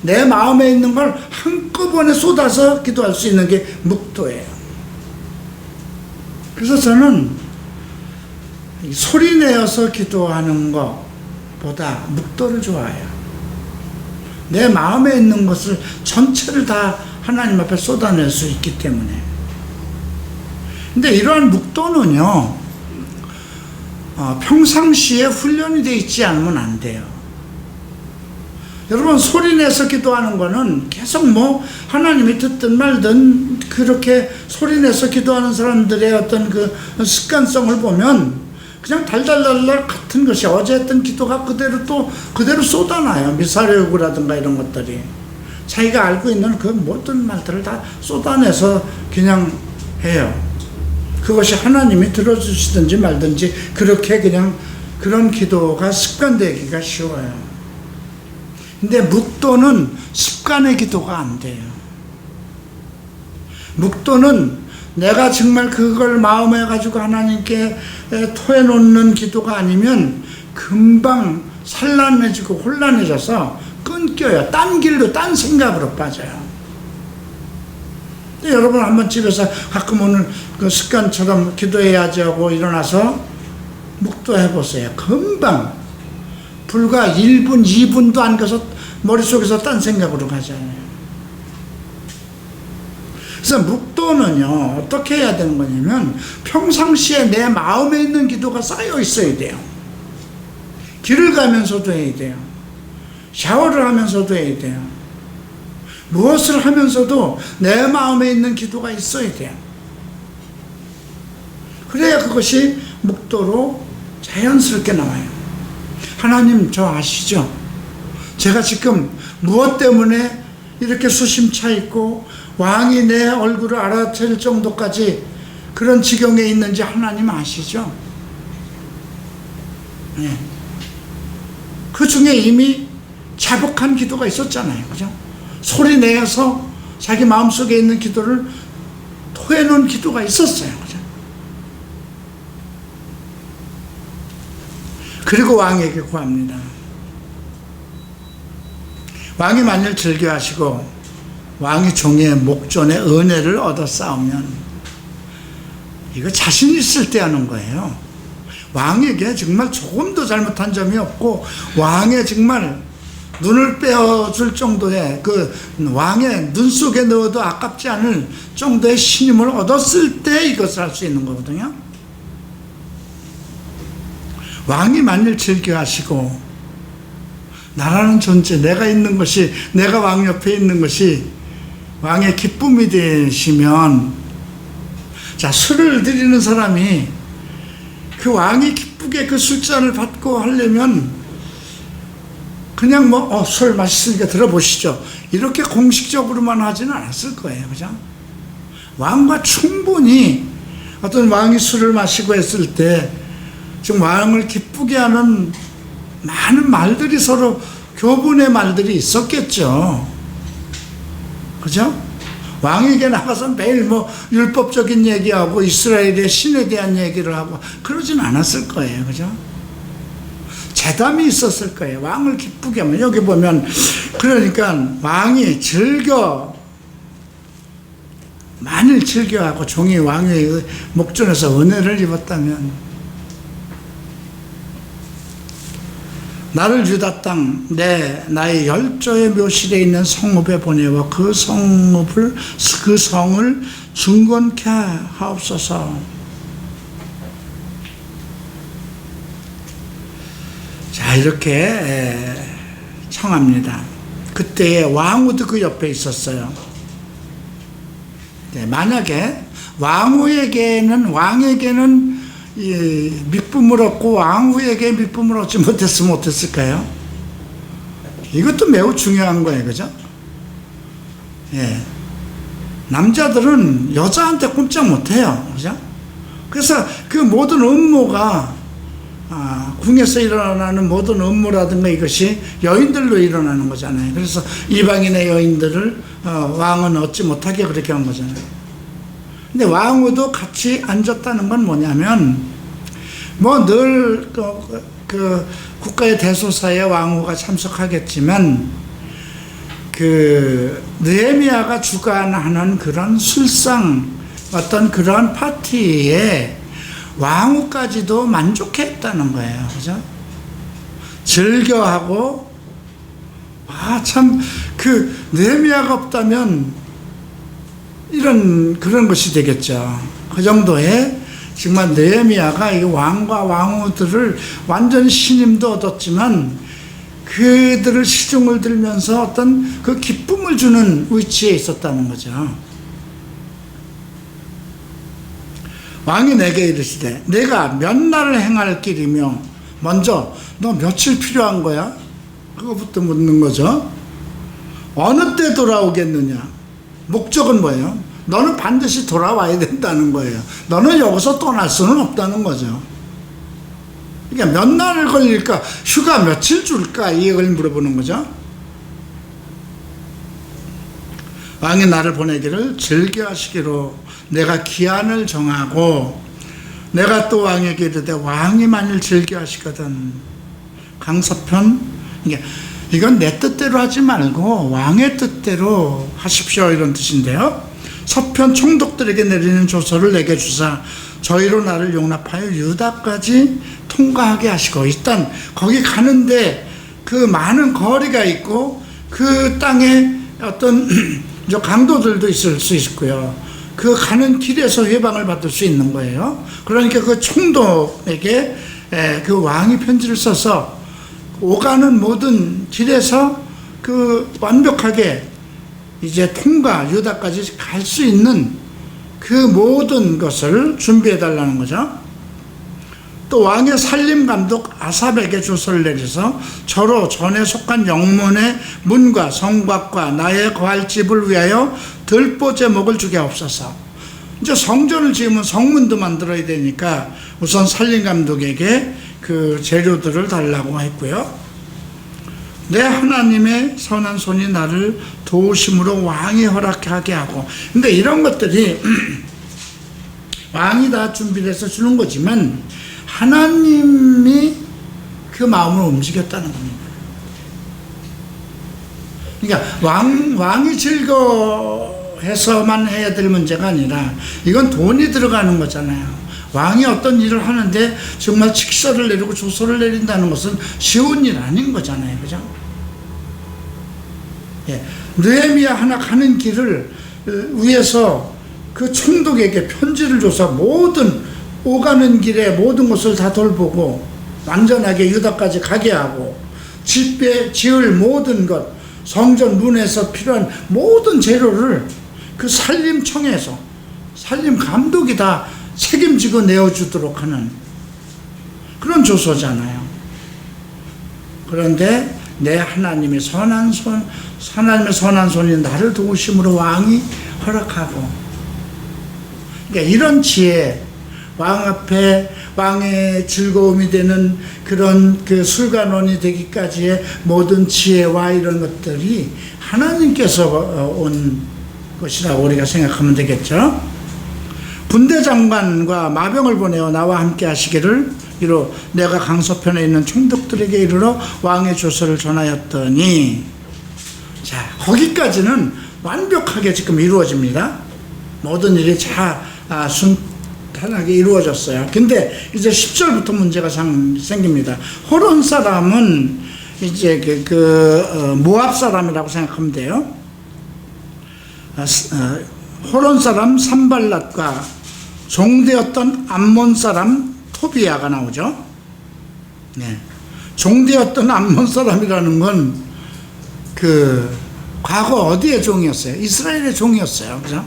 Speaker 1: 내 마음에 있는 걸 한꺼번에 쏟아서 기도할 수 있는 게 묵도예요. 그래서 저는 소리 내어서 기도하는 것보다 묵도를 좋아해요. 내 마음에 있는 것을 전체를 다 하나님 앞에 쏟아낼 수 있기 때문에. 근데 이러한 묵도는요, 평상시에 훈련이 되어 있지 않으면 안 돼요. 여러분, 소리 내서 기도하는 거는 계속 하나님이 듣든 말든 그렇게 소리 내서 기도하는 사람들의 어떤 그 습관성을 보면 그냥 달달달달 같은 것이 어제 했던 기도가 그대로 쏟아나요. 미사려구라든가 이런 것들이. 자기가 알고 있는 그 모든 말들을 다 쏟아내서 그냥 해요. 그것이 하나님이 들어주시든지 말든지 그렇게 그냥 그런 기도가 습관되기가 쉬워요. 근데 묵도는 습관의 기도가 안 돼요. 묵도는 내가 정말 그걸 마음에 가지고 하나님께 토해놓는 기도가 아니면 금방 산란해지고 혼란해져서 끊겨요. 딴 길로, 딴 생각으로 빠져요. 여러분 한번 집에서 가끔 오늘 그 습관처럼 기도해야지 하고 일어나서 묵도해보세요. 금방 불과 1분, 2분도 안 가서 머릿속에서 딴 생각으로 가잖아요. 그래서 묵도는요, 어떻게 해야 되는 거냐면 평상시에 내 마음에 있는 기도가 쌓여 있어야 돼요. 길을 가면서도 해야 돼요. 샤워를 하면서도 해야 돼요. 무엇을 하면서도 내 마음에 있는 기도가 있어야 돼요. 그래야 그것이 묵도로 자연스럽게 나와요. 하나님, 저 아시죠? 제가 지금 무엇 때문에 이렇게 수심차 있고 왕이 내 얼굴을 알아챌 정도까지 그런 지경에 있는지 하나님 아시죠? 네. 그 중에 이미 자복한 기도가 있었잖아요. 그죠? 소리 내어서 자기 마음속에 있는 기도를 토해놓은 기도가 있었어요. 그죠? 그리고 왕에게 구합니다. 왕이 만일 즐겨하시고 왕이 종의 목전에 은혜를 얻어 쌓으면, 이거 자신 있을 때 하는 거예요. 왕에게 정말 조금도 잘못한 점이 없고 왕의 정말 눈을 빼어줄 정도의 그 왕의 눈 속에 넣어도 아깝지 않을 정도의 신임을 얻었을 때 이것을 할 수 있는 거거든요. 왕이 만일 즐겨하시고 나라는 존재, 내가 있는 것이, 내가 왕 옆에 있는 것이 왕의 기쁨이 되시면, 자, 술을 드리는 사람이 그 왕이 기쁘게 그 술잔을 받고 하려면 그냥 술 맛있으니까 들어보시죠, 이렇게 공식적으로만 하지는 않았을 거예요. 그죠? 왕과 충분히 어떤 왕이 술을 마시고 했을 때 좀 왕을 기쁘게 하는 많은 말들이, 서로 교분의 말들이 있었겠죠. 그죠? 왕에게 나가서 매일 율법적인 얘기하고 이스라엘의 신에 대한 얘기를 하고 그러진 않았을 거예요. 그죠? 제담이 있었을 거예요. 왕을 기쁘게 하면. 여기 보면, 그러니까 왕이 만일 즐겨하고 종이 왕의 목전에서 은혜를 입었다면, 나를 유다 땅 나의 열조의 묘실에 있는 성읍에 보내와 그 성을 중건케 하옵소서. 자, 이렇게 청합니다. 그때에 왕후도 그 옆에 있었어요. 네, 만약에 왕에게는 믿음을 얻고 왕후에게 믿음을 얻지 못했으면 어땠을까요? 이것도 매우 중요한 거예요. 그죠? 예. 남자들은 여자한테 꼼짝 못해요. 그죠? 그래서 그 모든 음모가, 궁에서 일어나는 모든 음모라든가 이것이 여인들로 일어나는 거잖아요. 그래서 이방인의 여인들을 왕은 얻지 못하게 그렇게 한 거잖아요. 근데 왕후도 같이 앉았다는 건 뭐냐면, 늘 그 국가의 대소사에 왕후가 참석하겠지만 그 느헤미야가 주관하는 그런 술상 어떤 그런 파티에 왕후까지도 만족했다는 거예요. 그죠? 즐겨하고 참 그 느헤미야가 없다면 이런 그런 것이 되겠죠. 그 정도의 정말 느헤미야가 이 왕과 왕후들을 완전 신임도 얻었지만 그들을 시중을 들면서 어떤 그 기쁨을 주는 위치에 있었다는 거죠. 왕이 내게 이르시되 내가 몇 날을 행할 길이며 먼저 너 며칠 필요한 거야? 그거부터 묻는 거죠. 어느 때 돌아오겠느냐? 목적은 뭐예요? 너는 반드시 돌아와야 된다는 거예요. 너는 여기서 떠날 수는 없다는 거죠. 그러니까 몇 날을 걸릴까? 휴가 며칠 줄까? 이걸 물어보는 거죠. 왕이 나를 보내기를 즐겨하시기로 내가 기한을 정하고 내가 또 왕에게 이르되 왕이 만일 즐겨하시거든 강서편 이건 내 뜻대로 하지 말고 왕의 뜻대로 하십시오 이런 뜻인데요. 서편 총독들에게 내리는 조서를 내게 주사 저희로 나를 용납하여 유다까지 통과하게 하시고 일단 거기 가는데 그 많은 거리가 있고 그 땅에 어떤 강도들도 있을 수 있고요. 그 가는 길에서 해방을 받을 수 있는 거예요. 그러니까 그 총독에게 그 왕이 편지를 써서 오가는 모든 길에서 그 완벽하게 이제 통과 유다까지 갈 수 있는 그 모든 것을 준비해 달라는 거죠. 또 왕의 살림 감독 아삽에게 조서를 내려서 저로 전에 속한 영문의 문과 성곽과 나의 거할 집을 위하여 들보 제목을 주게 하옵소서. 이제 성전을 지으면 성문도 만들어야 되니까 우선 살림 감독에게 그 재료들을 달라고 했고요. 내 하나님의 선한 손이 나를 도우심으로 왕이 허락하게 하고, 근데 이런 것들이 왕이 다 준비를 해서 주는 거지만 하나님이 그 마음을 움직였다는 겁니다. 그러니까 왕이 즐거워해서만 해야 될 문제가 아니라 이건 돈이 들어가는 거잖아요. 왕이 어떤 일을 하는데 정말 직서를 내리고 조서를 내린다는 것은 쉬운 일 아닌 거잖아요. 그죠? 예. 느헤미야 하나 가는 길을 위해서 그 총독에게 편지를 줘서 모든 오가는 길에 모든 것을 다 돌보고 완전하게 유다까지 가게 하고 지을 모든 것 성전 문에서 필요한 모든 재료를 그 살림청에서 살림 감독이 다 책임지고 내어주도록 하는 그런 조서잖아요. 그런데 내 하나님의 선한 손이 나를 도우심으로 왕이 허락하고, 그러니까 이런 지혜, 왕 앞에 왕의 즐거움이 되는 그런 그 술관원이 되기까지의 모든 지혜와 이런 것들이 하나님께서 온 것이라고 우리가 생각하면 되겠죠. 군대 장관과 마병을 보내어 나와 함께 하시기를 이로 내가 강서편에 있는 총독들에게 이르러 왕의 조서를 전하였더니, 자, 거기까지는 완벽하게 지금 이루어집니다. 모든 일이 순탄하게 이루어졌어요. 근데 이제 10절부터 문제가 생깁니다. 호론 사람은 이제 모압 사람이라고 생각하면 돼요. 호론 사람 산발랏과 종되었던 암몬 사람 토비야가 나오죠. 네. 종되었던 암몬 사람이라는 건 과거 어디의 종이었어요? 이스라엘의 종이었어요. 그죠?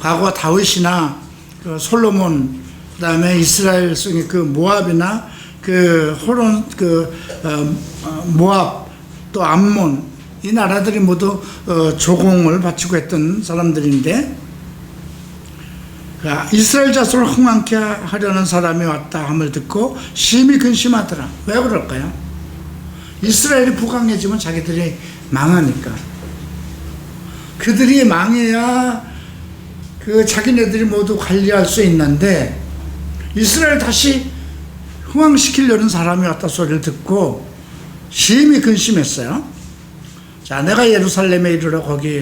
Speaker 1: 과거 다윗이나 솔로몬, 그 다음에 이스라엘 속의 모압이나 호론, 모압, 또 암몬, 이 나라들이 모두 조공을 바치고 했던 사람들인데, 이스라엘 자손을 흥왕케 하려는 사람이 왔다 함을 듣고 심히 근심하더라. 왜 그럴까요? 이스라엘이 부강해지면 자기들이 망하니까. 그들이 망해야 자기네들이 모두 관리할 수 있는데, 이스라엘 다시 흥왕시키려는 사람이 왔다 소리를 듣고 심히 근심했어요. 자, 내가 예루살렘에 이르러 거기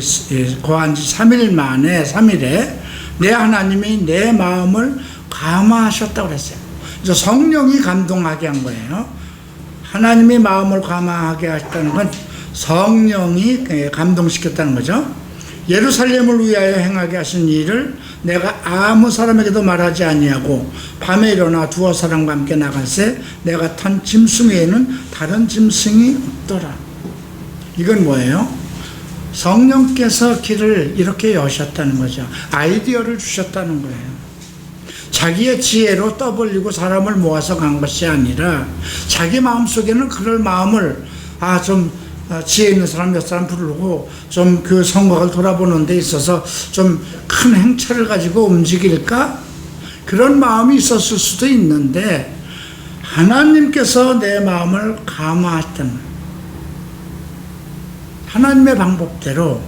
Speaker 1: 거한 지 3일 만에, 3일에 내 하나님이 내 마음을 감화하셨다고 그랬어요. 그래서 성령이 감동하게 한 거예요. 하나님이 마음을 감화하게 하셨다는 건 성령이 감동시켰다는 거죠. 예루살렘을 위하여 행하게 하신 일을 내가 아무 사람에게도 말하지 아니하고 밤에 일어나 두어 사람과 함께 나갈새 내가 탄 짐승 외에는 다른 짐승이 없더라. 이건 뭐예요? 성령께서 길을 이렇게 여셨다는 거죠. 아이디어를 주셨다는 거예요. 자기의 지혜로 떠벌리고 사람을 모아서 간 것이 아니라 자기 마음속에는 그럴 마음을 좀 지혜 있는 사람 몇 사람 부르고 좀 그 성곽을 돌아보는 데 있어서 좀 큰 행차를 가지고 움직일까? 그런 마음이 있었을 수도 있는데 하나님께서 내 마음을 감화했던 거예요. 하나님의 방법대로.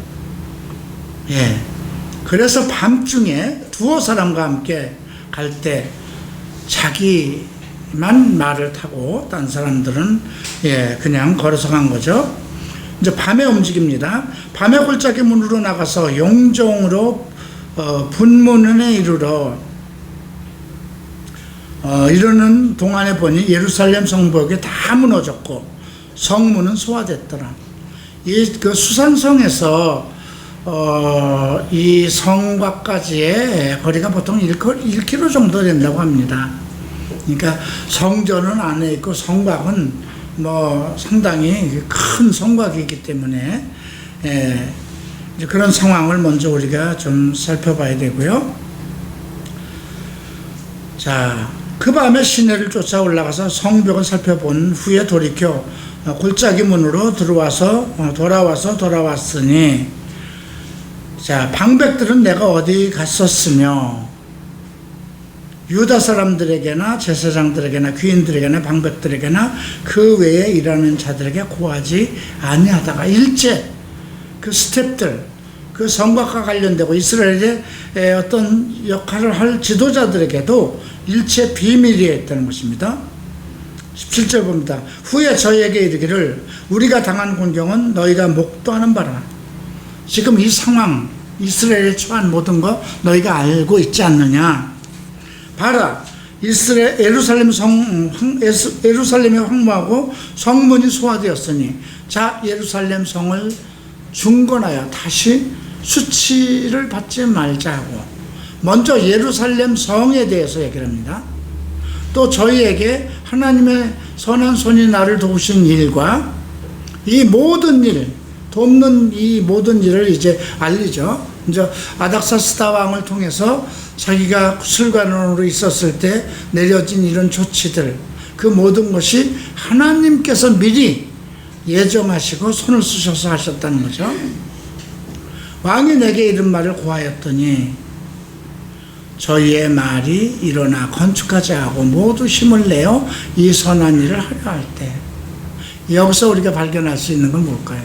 Speaker 1: 그래서 밤중에 두어 사람과 함께 갈 때 자기만 말을 타고 딴 사람들은 그냥 걸어서 간 거죠. 이제 밤에 움직입니다. 밤에 골짜기 문으로 나가서 용종으로 분문에 이르는 동안에 보니 예루살렘 성벽이 다 무너졌고 성문은 소화됐더라. 그 수산성에서 이 성곽까지의 거리가 보통 1km 정도 된다고 합니다. 그러니까 성전은 안에 있고 성곽은 뭐 상당히 큰 성곽이기 때문에 이제 그런 상황을 먼저 우리가 좀 살펴봐야 되고요. 자, 그 밤에 시내를 쫓아 올라가서 성벽을 살펴본 후에 돌이켜 골짜기 문으로 돌아왔으니, 자, 방백들은 내가 어디 갔었으며 유다 사람들에게나 제사장들에게나 귀인들에게나 방백들에게나 그 외에 일하는 자들에게 고하지 아니하다가 일제 그 스텝들, 그 성곽과 관련되고 이스라엘의 어떤 역할을 할 지도자들에게도 일체 비밀이 있다는 것입니다. 17절 봅니다. 후에 저희에게 이르기를 우리가 당한 공경은 너희가 목도하는 바라. 지금 이 상황, 이스라엘에 처한 모든 거 너희가 알고 있지 않느냐. 봐라, 예루살렘이 황무하고 성문이 소화되었으니, 자, 예루살렘 성을 중건하여 다시 수치를 받지 말자 하고 먼저 예루살렘 성에 대해서 얘기를 합니다. 또 저희에게 하나님의 선한 손이 나를 도우신 일과 이 모든 일, 돕는 이 모든 일을 이제 알리죠. 이제 아닥사스다 왕을 통해서 자기가 술관원으로 있었을 때 내려진 이런 조치들, 그 모든 것이 하나님께서 미리 예정하시고 손을 쓰셔서 하셨다는 거죠. 왕이 내게 이런 말을 고하였더니 저희의 말이 일어나 건축하자 하고 모두 힘을 내어 이 선한 일을 하려 할 때, 여기서 우리가 발견할 수 있는 건 뭘까요?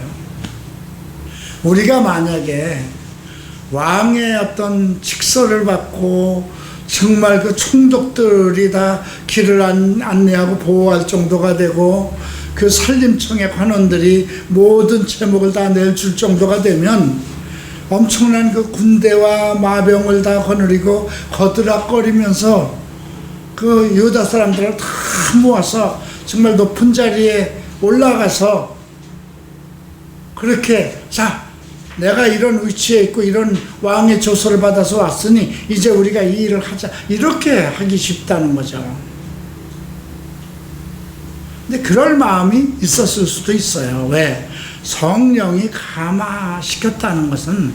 Speaker 1: 우리가 만약에 왕의 어떤 직서를 받고 정말 그 총독들이 다 길을 안내하고 보호할 정도가 되고 그 산림청의 관원들이 모든 제목을 다 내줄 정도가 되면 엄청난 그 군대와 마병을 다 거느리고 거드락거리면서 그 유다 사람들을 다 모아서 정말 높은 자리에 올라가서 그렇게, 자, 내가 이런 위치에 있고 이런 왕의 조서를 받아서 왔으니 이제 우리가 이 일을 하자, 이렇게 하기 쉽다는 거죠. 근데 그럴 마음이 있었을 수도 있어요. 왜? 성령이 감화시켰다는 것은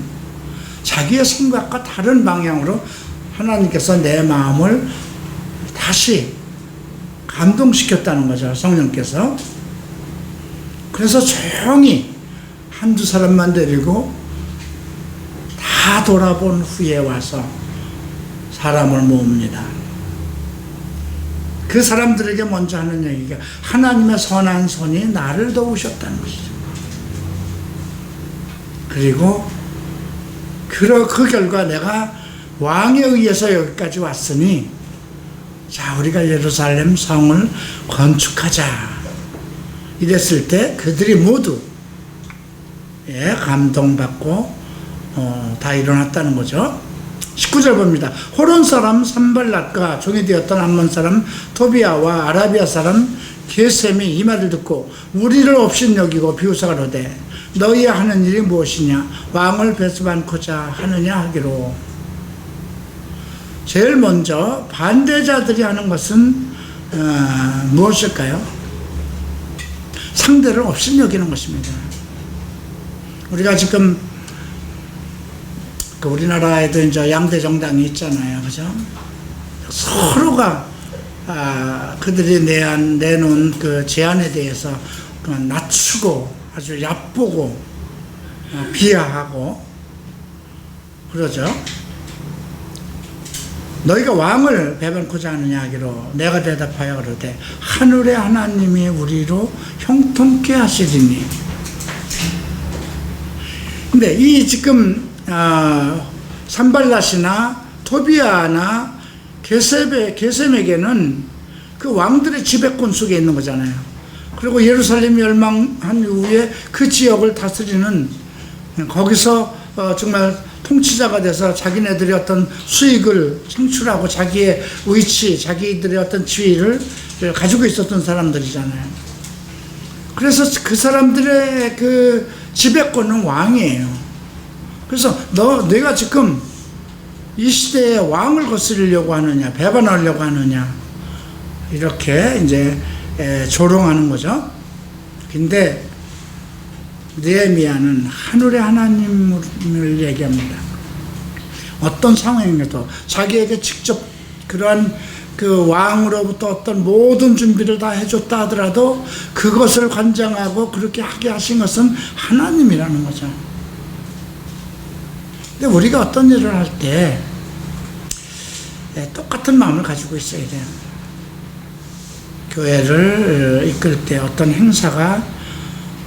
Speaker 1: 자기의 생각과 다른 방향으로 하나님께서 내 마음을 다시 감동시켰다는 거죠. 성령께서. 그래서 조용히 한두 사람만 데리고 다 돌아본 후에 와서 사람을 모읍니다. 그 사람들에게 먼저 하는 얘기가 하나님의 선한 손이 나를 도우셨다는 것이죠. 그리고 그 결과 내가 왕에 의해서 여기까지 왔으니, 자, 우리가 예루살렘 성을 건축하자. 이랬을 때 그들이 모두 예, 감동받고 다 일어났다는 거죠. 19절 봅니다. 호론 사람 산발랏과 종이 되었던 암몬 사람 토비아와 아라비아 사람 게셈이 이 말을 듣고 우리를 업신여기고 비웃어가로되 너희 하는 일이 무엇이냐 왕을 배수받고자 하느냐 하기로. 제일 먼저 반대자들이 하는 것은 무엇일까요? 상대를 업신여기는 것입니다. 우리가 지금 우리나라에도 이제 양대 정당이 있잖아요, 그죠? 서로가 그들이 내놓은 그 제안에 대해서 낮추고 아주 얕보고 비하하고 그러죠. 너희가 왕을 배반코자 하느냐 하기로 내가 대답하여 그러되 하늘의 하나님이 우리로 형통케 하시리니. 근데 이 지금 산발랏이나 토비아나 게셈에게는 그 왕들의 지배권 속에 있는 거잖아요. 그리고 예루살렘이 멸망한 이후에 그 지역을 다스리는 거기서 정말 통치자가 돼서 자기네들이 어떤 수익을 창출하고 자기의 위치, 자기들의 어떤 지위를 가지고 있었던 사람들이잖아요. 그래서 그 사람들의 그 지배권은 왕이에요. 그래서 내가 지금 이 시대에 왕을 거스르려고 하느냐, 배반하려고 하느냐, 이렇게 이제 조롱하는 거죠. 근데 느헤미야는 하늘의 하나님을 얘기합니다. 어떤 상황에도 자기에게 직접 그러한 그 왕으로부터 어떤 모든 준비를 다 해줬다 하더라도 그것을 관장하고 그렇게 하게 하신 것은 하나님이라는 거죠. 근데 우리가 어떤 일을 할 때 똑같은 마음을 가지고 있어야 돼요. 교회를 이끌 때 어떤 행사가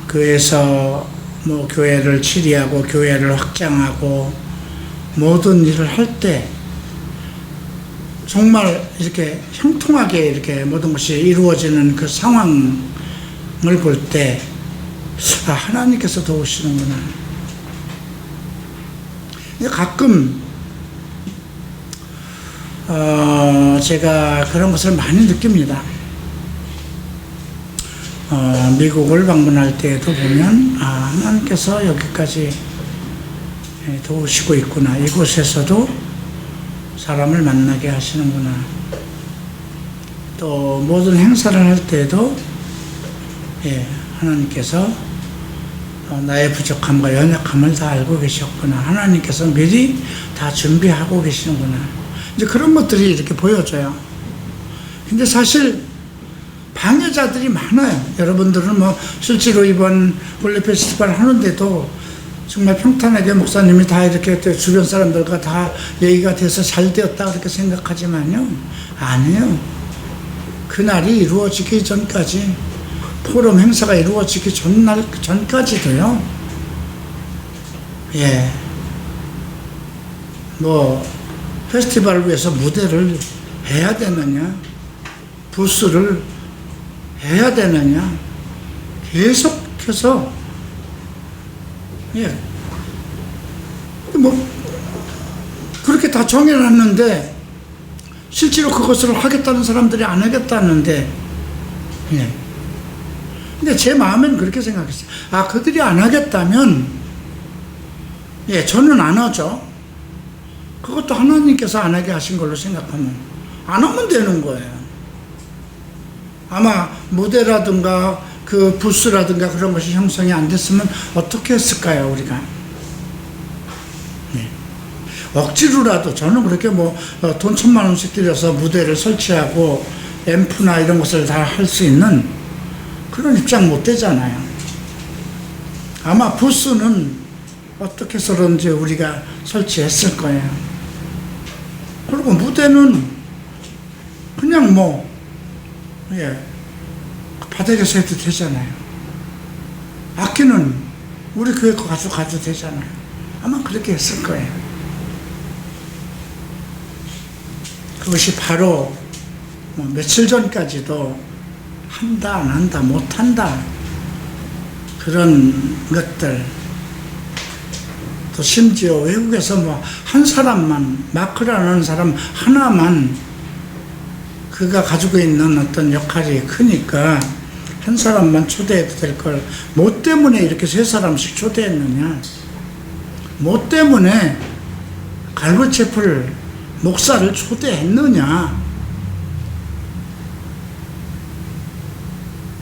Speaker 1: 교회에서 뭐 교회를 치리하고 교회를 확장하고 모든 일을 할 때 정말 이렇게 형통하게 이렇게 모든 것이 이루어지는 그 상황을 볼 때 하나님께서 도우시는구나. 가끔 제가 그런 것을 많이 느낍니다. 미국을 방문할 때에도 보면 하나님께서 여기까지 도우시고 있구나. 이곳에서도 사람을 만나게 하시는구나. 또 모든 행사를 할 때에도 하나님께서 나의 부족함과 연약함을 다 알고 계셨구나. 하나님께서 미리 다 준비하고 계시는구나. 이제 그런 것들이 이렇게 보여져요. 근데 사실 방해자들이 많아요. 여러분들은 뭐 실제로 이번 볼리 페스티벌 하는데도 정말 평탄하게 목사님이 다 이렇게 주변 사람들과 다 얘기가 돼서 잘 되었다 그렇게 생각하지만요, 아니에요. 그날이 이루어지기 전까지, 포럼 행사가 이루어지기 전까지도요, 뭐 페스티벌을 위해서 무대를 해야 되느냐, 부스를 해야 되느냐, 계속해서 뭐 그렇게 다 정해놨는데 실제로 그것을 하겠다는 사람들이 안 하겠다는데, 근데 제 마음엔 그렇게 생각했어요. 그들이 안 하겠다면 저는 안 하죠. 그것도 하나님께서 안 하게 하신 걸로 생각하면 안 하면 되는 거예요. 아마 무대라든가 그 부스라든가 그런 것이 형성이 안 됐으면 어떻게 했을까요, 우리가? 억지로라도, 저는 그렇게 뭐 돈 1,000만 원씩 들여서 무대를 설치하고 앰프나 이런 것을 다 할 수 있는 그런 입장 못 되잖아요. 아마 부스는 어떻게 해서든지 우리가 설치했을 거예요. 그리고 무대는 그냥 뭐 바닥에서 해도 되잖아요. 악기는 우리 교회 거 가져가도 되잖아요. 아마 그렇게 했을 거예요. 그것이 바로 뭐 며칠 전까지도 한다 안 한다 못한다 그런 것들, 또 심지어 외국에서 뭐 한 사람만, 마크라는 사람 하나만 그가 가지고 있는 어떤 역할이 크니까 한 사람만 초대해도 될 걸, 뭐 때문에 이렇게 세 사람씩 초대했느냐? 뭐 때문에 갈보체플 목사를 초대했느냐?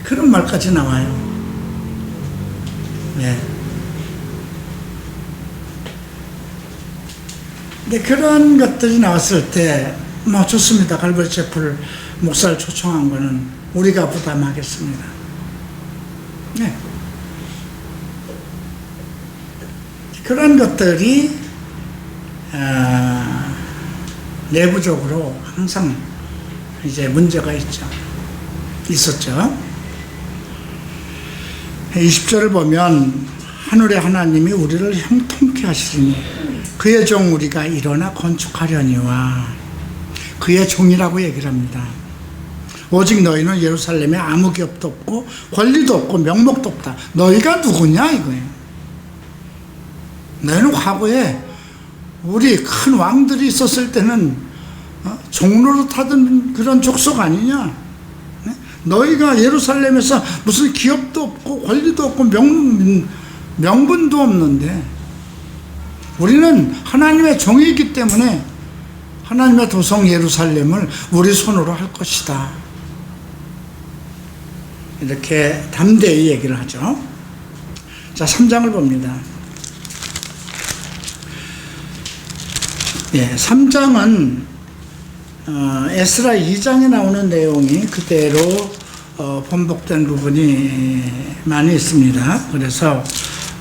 Speaker 1: 그런 말까지 나와요. 네. 근데 그런 것들이 나왔을 때, 뭐 좋습니다. 갈보체플 목사를 초청한 거는 우리가 부담하겠습니다. 네. 그런 것들이 내부적으로 항상 이제 문제가 있었죠. 20절을 보면 하늘의 하나님이 우리를 형통케 하시리니 그의 종 우리가 일어나 건축하려니와, 그의 종이라고 얘기를 합니다. 오직 너희는 예루살렘에 아무 기업도 없고 권리도 없고 명목도 없다. 너희가 누구냐 이거예요. 너희는 과거에 우리 큰 왕들이 있었을 때는 종로로 타던 그런 족속 아니냐? 너희가 예루살렘에서 무슨 기업도 없고 권리도 없고 명분도 없는데, 우리는 하나님의 종이기 때문에 하나님의 도성 예루살렘을 우리 손으로 할 것이다. 이렇게 담대히 얘기를 하죠. 자, 3장을 봅니다. 예, 3장은 에스라 2장에 나오는 내용이 그대로 번복된 부분이 많이 있습니다. 그래서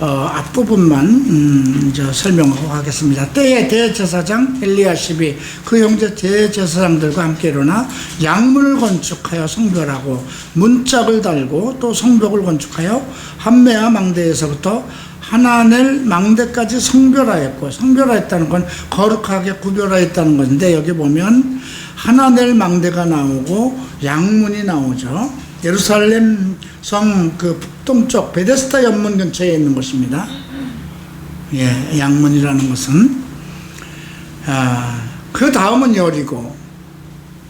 Speaker 1: 앞부분만 설명하고 가겠습니다. 때에 대제사장 엘리야십이 그 형제 대제사장들과 함께 일어나 양문을 건축하여 성별하고 문짝을 달고 또 성벽을 건축하여 함메아 망대에서부터 하나넬 망대까지 성별하였고, 성별하였다는 건 거룩하게 구별하였다는 건데, 여기 보면 하나넬 망대가 나오고 양문이 나오죠. 예루살렘 성 그 북동쪽 베데스다 연문 근처에 있는 곳입니다. 예, 양문이라는 것은 그 다음은 여리고,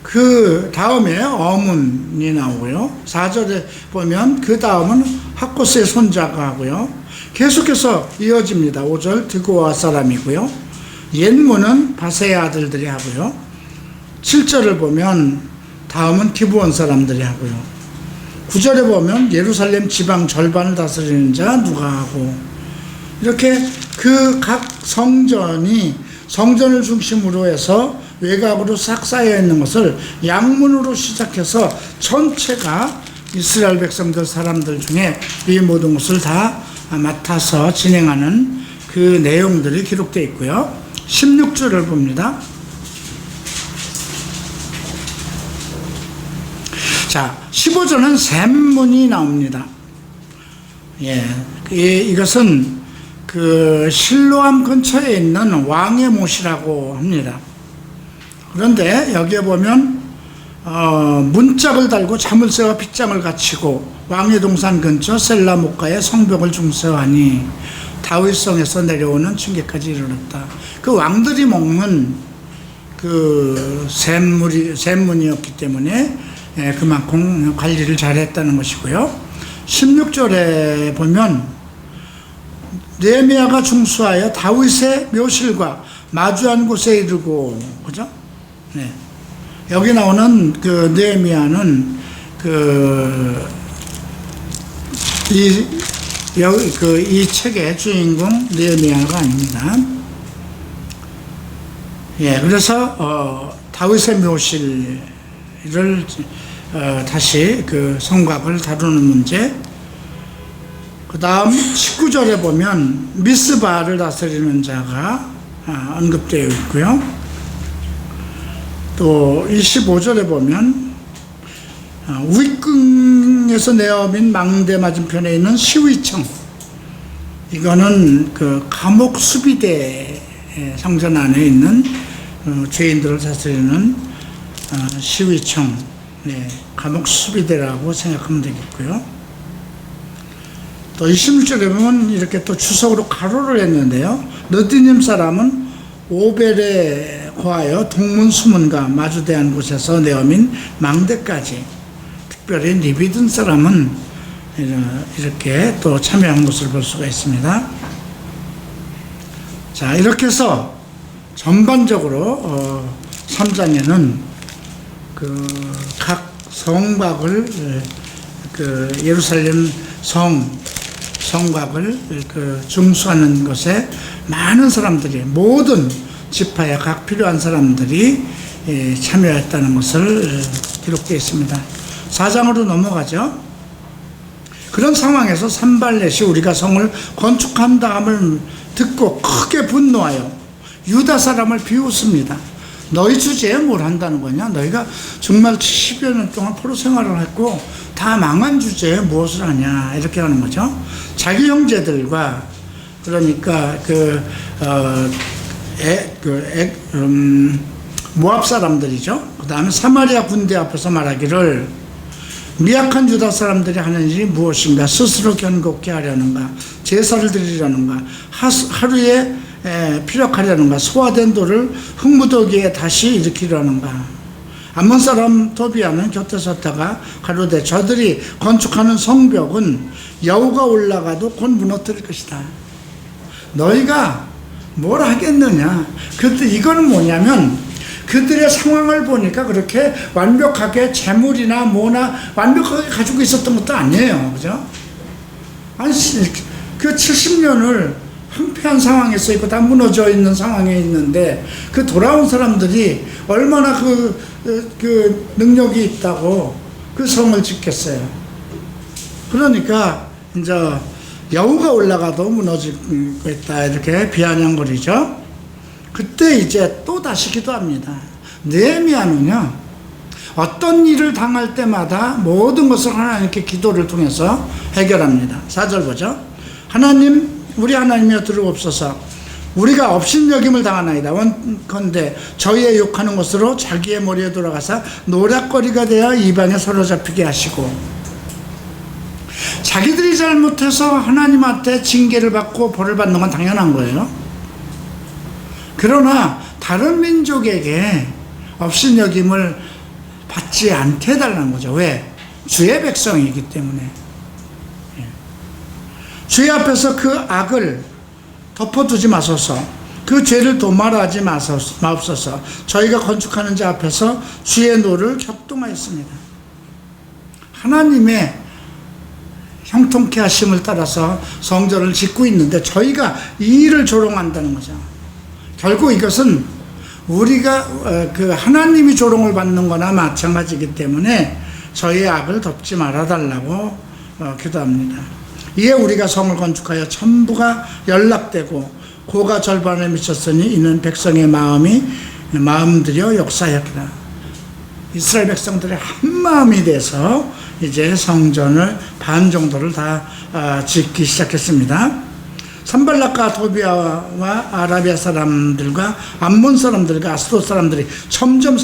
Speaker 1: 그 다음에 어문이 나오고요. 4절에 보면 그 다음은 학코스의 손자가 하고요. 계속해서 이어집니다. 5절 드고아 사람이고요. 옛문은 바세의 아들들이 하고요. 7절을 보면 다음은 기브온 사람들이 하고요. 9절에 보면 예루살렘 지방 절반을 다스리는 자 누가 하고, 이렇게 그 각 성전을 중심으로 해서 외곽으로 싹 쌓여 있는 것을 양문으로 시작해서 전체가 이스라엘 백성들 사람들 중에 이 모든 것을 다 맡아서 진행하는 그 내용들이 기록되어 있고요. 16절을 봅니다. 자, 15절은 샘문이 나옵니다. 예, 이것은 그 실로암 근처에 있는 왕의 못이라고 합니다. 그런데 여기에 보면 문짝을 달고 자물쇠와 빗장을 갖추고 왕의 동산 근처 셀라 목가에 성벽을 중세하니 다윗성에서 내려오는 층계까지 이르렀다. 그 왕들이 먹는 그 샘문이었기 때문에 그만큼 관리를 잘했다는 것이고요. 16절에 보면 느헤미야가 중수하여 다윗의 묘실과 마주한 곳에 이르고, 그죠? 네. 여기 나오는 그 느헤미야는 이 책의 주인공 느헤미야가 아닙니다. 예, 그래서 다윗의 묘실을 다시 그 성곽을 다루는 문제. 그 다음 19절에 보면 미스바를 다스리는 자가 언급되어 있고요. 또 25절에 보면 우익궁에서 내어민 망대 맞은편에 있는 시위청, 이거는 그 감옥 수비대 성전 안에 있는 죄인들을 다스리는 시위청, 네, 감옥 수비대라고 생각하면 되겠고요. 또 26절에 보면 이렇게 또 주석으로 가로를 했는데요. 느디님 사람은 오벨에 거하여 동문수문과 마주대한 곳에서 내어민 망대까지, 특별히 리비든 사람은 이렇게 또 참여한 것을 볼 수가 있습니다. 자, 이렇게 해서 전반적으로 3장에는 각 성곽을 예루살렘 성곽을 중수하는 것에 많은 사람들이, 모든 지파에 각 필요한 사람들이 참여했다는 것을 기록되어 있습니다. 4장으로 넘어가죠. 그런 상황에서 산발렛이 우리가 성을 건축한 다음을 듣고 크게 분노하여 유다 사람을 비웃습니다. 너희 주제에 뭘 한다는 거냐? 너희가 정말 70여 년 동안 포로 생활을 했고 다 망한 주제에 무엇을 하냐? 이렇게 하는 거죠. 자기 형제들과, 그러니까 모압 사람들이죠. 그 다음에 사마리아 군대 앞에서 말하기를, 미약한 유다 사람들이 하는 일이 무엇인가? 스스로 견고케 하려는가? 제사를 드리려는가? 하루에 피력하려는가? 소화된 돌을 흙무더기에 다시 일으키려는가? 암몬 사람 토비아는 곁에 섰다가 가로되, 저들이 건축하는 성벽은 여우가 올라가도 곧 무너뜨릴 것이다. 너희가 뭘 하겠느냐? 그때 이거는 뭐냐면, 그들의 상황을 보니까 그렇게 완벽하게 재물이나 뭐나 완벽하게 가지고 있었던 것도 아니에요. 그죠? 아니, 그 70년을 황폐한 상황에서 있고 다 무너져 있는 상황에 있는데, 그 돌아온 사람들이 얼마나 그 능력이 있다고 그 성을 짓겠어요. 그러니까 이제 여우가 올라가도 무너지겠다, 이렇게 비아냥거리죠. 그때 이제 또 다시 기도합니다. 느헤미야는요, 어떤 일을 당할 때마다 모든 것을 하나님께 기도를 통해서 해결합니다. 4절 보죠. 하나님, 우리 하나님이여 들으옵소서. 우리가 업신여김을 당하나이다. 원컨대 저희의 욕하는 것으로 자기의 머리에 돌아가사 노략거리가 되어 이방에 사로잡히게 하시고, 자기들이 잘못해서 하나님한테 징계를 받고 벌을 받는 건 당연한 거예요. 그러나 다른 민족에게 업신여김을 받지 않게 해달라는 거죠. 왜? 주의 백성이기 때문에. 주의 앞에서 그 악을 덮어두지 마소서. 그 죄를 도말하지 마옵소서. 저희가 건축하는 자 앞에서 주의 노를 격동하였습니다. 하나님의 형통케 하심을 따라서 성전을 짓고 있는데 저희가 이 일을 조롱한다는 거죠. 결국 이것은 우리가 하나님이 조롱을 받는 거나 마찬가지이기 때문에 저희의 악을 덮지 말아달라고 기도합니다. 이에 우리가 성을 건축하여 전부가 연락되고 고가 절반에 미쳤으니 이는 백성의 마음들여 역사였다. 이스라엘 백성들의 한 마음이 돼서 이제 성전을 반 정도를 다 짓기 시작했습니다. 산발락과 도비아와 아라비아 사람들과 암몬 사람들과 아스돗 사람들이 점점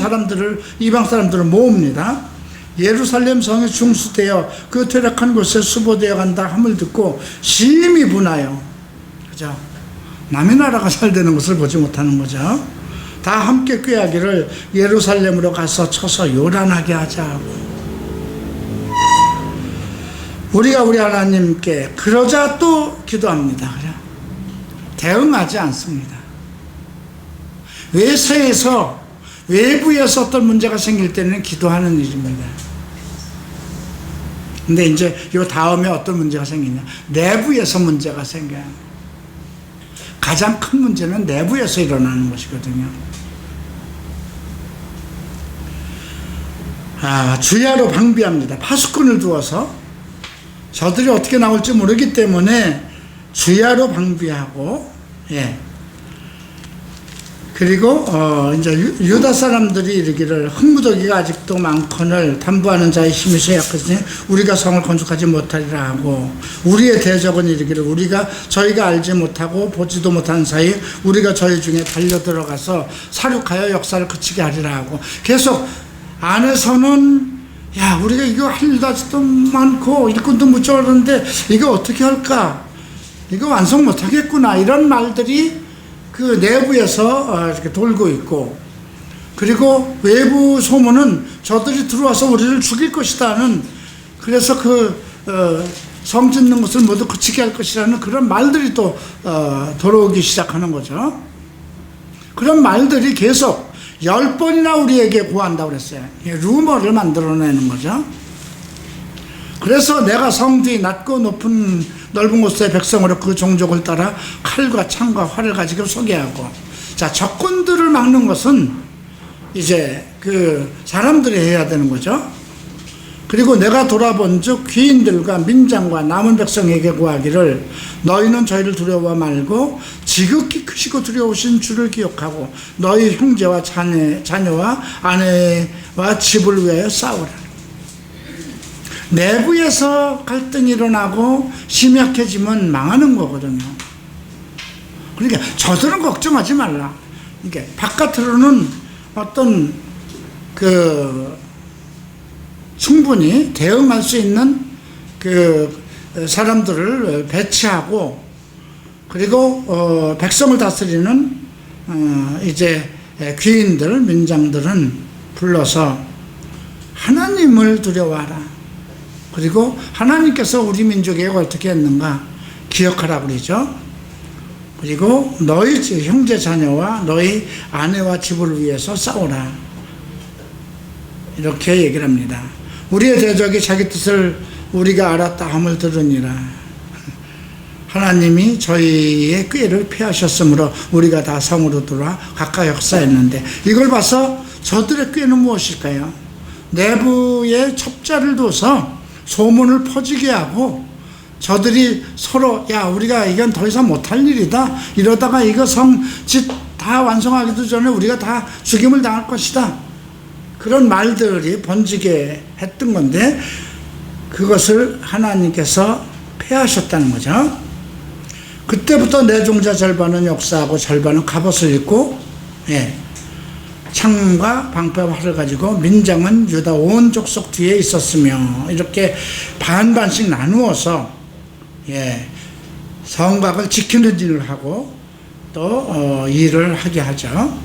Speaker 1: 이방 사람들을 모읍니다. 예루살렘 성이 중수되어 그 퇴락한 곳에 수보되어 간다 함을 듣고 심히 분하여, 그죠? 남의 나라가 잘 되는 것을 보지 못하는 거죠. 다 함께 꾀하기를 예루살렘으로 가서 쳐서 요란하게 하자고. 우리가 우리 하나님께 그러자 또 기도합니다. 대응하지 않습니다. 외부에서 어떤 문제가 생길 때는 기도하는 일입니다. 근데 이제 요 다음에 어떤 문제가 생기냐? 내부에서 문제가 생겨요. 가장 큰 문제는 내부에서 일어나는 것이거든요. 주야로 방비합니다. 파수꾼을 두어서 저들이 어떻게 나올지 모르기 때문에 주야로 방비하고, 그리고 이제 유다 사람들이 이르기를 흙무더기가 아직도 많거늘 담보하는 자의 힘이 쇠약하시니 우리가 성을 건축하지 못하리라 하고, 우리의 대적은 이르기를 저희가 알지 못하고 보지도 못한 사이 우리가 저희 중에 달려들어가서 사륙하여 역사를 그치게 하리라 하고, 계속 안에서는 우리가 이거 할 일도 아직도 많고 일꾼도 무척 하는데 이거 어떻게 할까? 이거 완성 못하겠구나. 이런 말들이 그 내부에서 이렇게 돌고 있고, 그리고 외부 소문은 저들이 들어와서 우리를 죽일 것이다는, 그래서 성 짓는 것을 모두 그치게 할 것이라는 그런 말들이 또 들어오기 시작하는 거죠. 그런 말들이 계속 10번이나 우리에게 고한다고 그랬어요. 루머를 만들어내는 거죠. 그래서 내가 성 뒤 낮고 높은 넓은 곳의 백성으로 그 종족을 따라 칼과 창과 활을 가지고 소개하고, 자, 적군들을 막는 것은 이제 그 사람들이 해야 되는 거죠. 그리고 내가 돌아본 즉 귀인들과 민장과 남은 백성에게 구하기를, 너희는 저희를 두려워 말고 지극히 크시고 두려우신 주를 기억하고 너희 형제와 자녀와 아내와 집을 위하여 싸우라. 내부에서 갈등이 일어나고 심약해지면 망하는 거거든요. 그러니까 저들은 걱정하지 말라. 이게 바깥으로는 어떤 충분히 대응할 수 있는 사람들을 배치하고, 그리고 백성을 다스리는 이제 귀인들, 민장들은 불러서 하나님을 두려워하라. 그리고 하나님께서 우리 민족에게 어떻게 했는가 기억하라 그러죠. 그리고 너희 형제 자녀와 너희 아내와 집을 위해서 싸우라, 이렇게 얘기를 합니다. 우리의 대적이 자기 뜻을 우리가 알았다 함을 들으니라. 하나님이 저희의 꾀를 피하셨으므로 우리가 다 성으로 들어와 가까이 역사했는데, 이걸 봐서 저들의 꾀는 무엇일까요? 내부에 첩자를 둬서 소문을 퍼지게 하고, 저들이 서로 야 우리가 이건 더 이상 못할 일이다, 이러다가 이거 성짓 다 완성하기도 전에 우리가 다 죽임을 당할 것이다, 그런 말들이 번지게 했던 건데, 그것을 하나님께서 폐하셨다는 거죠. 그때부터 내 종자 절반은 역사하고 절반은 갑옷을 입고, 창과 방패와 활을 가지고 민장은 유다 온 족속 뒤에 있었으며, 이렇게 반반씩 나누어서 성곽을 지키는 일을 하고 또 일을 하게 하죠.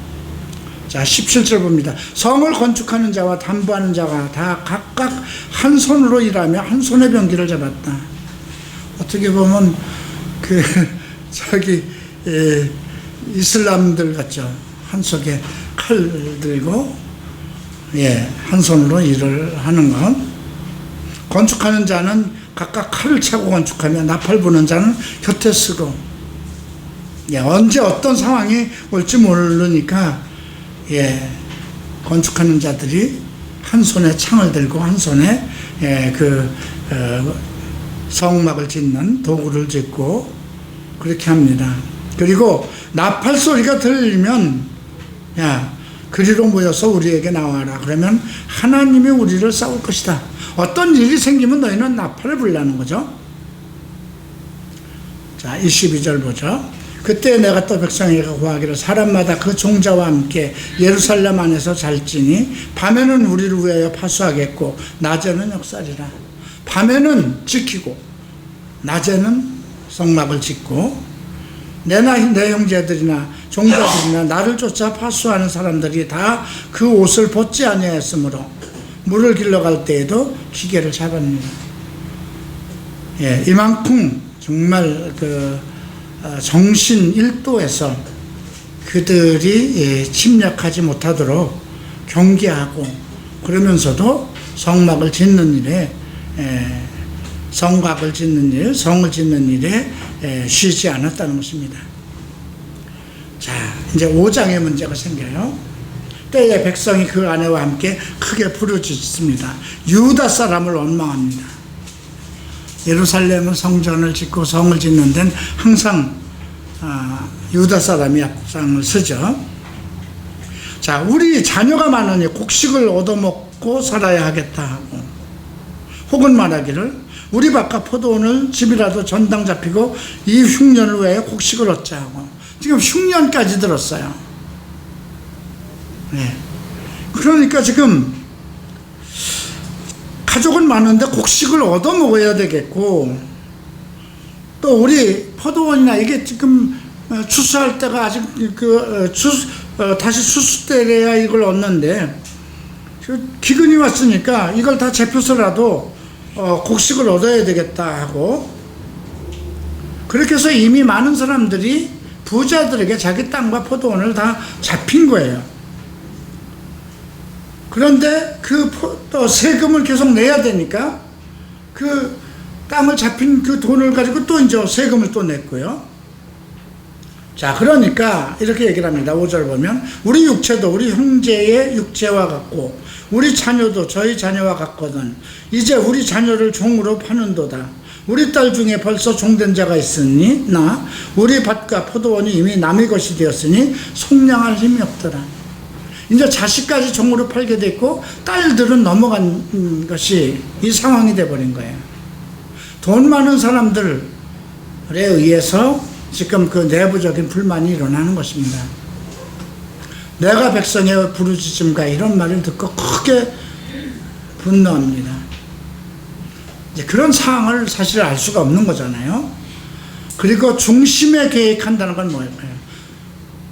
Speaker 1: 자, 17절 봅니다. 성을 건축하는 자와 담보하는 자가 다 각각 한 손으로 일하며 한 손에 병기를 잡았다. 어떻게 보면 이슬람들 같죠. 한 손에 칼 들고 한 손으로 일을 하는 건, 건축하는 자는 각각 칼을 차고 건축하며 나팔 부는 자는 곁에 쓰고, 언제 어떤 상황이 올지 모르니까 건축하는 자들이 한 손에 창을 들고 한 손에 성막을 짓는 도구를 짚고 그렇게 합니다. 그리고 나팔 소리가 들리면 그리로 모여서 우리에게 나와라. 그러면 하나님이 우리를 싸울 것이다. 어떤 일이 생기면 너희는 나팔을 불라는 거죠. 자, 22절 보죠. 그때 내가 또 백성에게 구하기를, 사람마다 그 종자와 함께 예루살렘 안에서 잘지니 밤에는 우리를 위하여 파수하겠고 낮에는 역사리라. 밤에는 지키고 낮에는 성막을 짓고, 내 형제들이나 종자들이나 나를 쫓아 파수하는 사람들이 다 그 옷을 벗지 아니하였으므로 물을 길러갈 때에도 기계를 잡았느니라. 이만큼 정말 정신 1도에서 그들이 침략하지 못하도록 경계하고, 그러면서도 성막을 짓는 일에, 성곽을 짓는 일, 성을 짓는 일에 쉬지 않았다는 것입니다. 자, 이제 5장의 문제가 생겨요. 때에 백성이 그 아내와 함께 크게 부르짖습니다. 유다 사람을 원망합니다. 예루살렘은 성전을 짓고 성을 짓는 데는 항상 유다 사람이 앞장을 서죠. 자, 우리 자녀가 많으니 곡식을 얻어먹고 살아야 하겠다 하고, 혹은 말하기를 우리 바깥 포도원을 집이라도 전당 잡히고 이 흉년을 위하여 곡식을 얻자 하고, 지금 흉년까지 들었어요. 그러니까 지금 가족은 많은데 곡식을 얻어 먹어야 되겠고, 또 우리 포도원이나 이게 지금 추수할 때가 아직 다시 추수 때래야 이걸 얻는데 기근이 왔으니까 이걸 다 잡혀서라도 곡식을 얻어야 되겠다 하고, 그렇게 해서 이미 많은 사람들이 부자들에게 자기 땅과 포도원을 다 잡힌 거예요. 그런데 또 세금을 계속 내야 되니까 그 땅을 잡힌 그 돈을 가지고 또 이제 세금을 또 냈고요. 자, 그러니까 이렇게 얘기를 합니다. 5절 보면 우리 육체도 우리 형제의 육체와 같고 우리 자녀도 저희 자녀와 같거든. 이제 우리 자녀를 종으로 파는도다. 우리 딸 중에 벌써 종된 자가 있으니 나 우리 밭과 포도원이 이미 남의 것이 되었으니 속량할 힘이 없더라. 이제 자식까지 종으로 팔게 됐고 딸들은 넘어간 것이 이 상황이 돼버린 거예요. 돈 많은 사람들에 의해서 지금 그 내부적인 불만이 일어나는 것입니다. 내가 백성의 부르짖음과 이런 말을 듣고 크게 분노합니다. 이제 그런 상황을 사실 알 수가 없는 거잖아요. 그리고 중심에 계획한다는 건 뭘까요?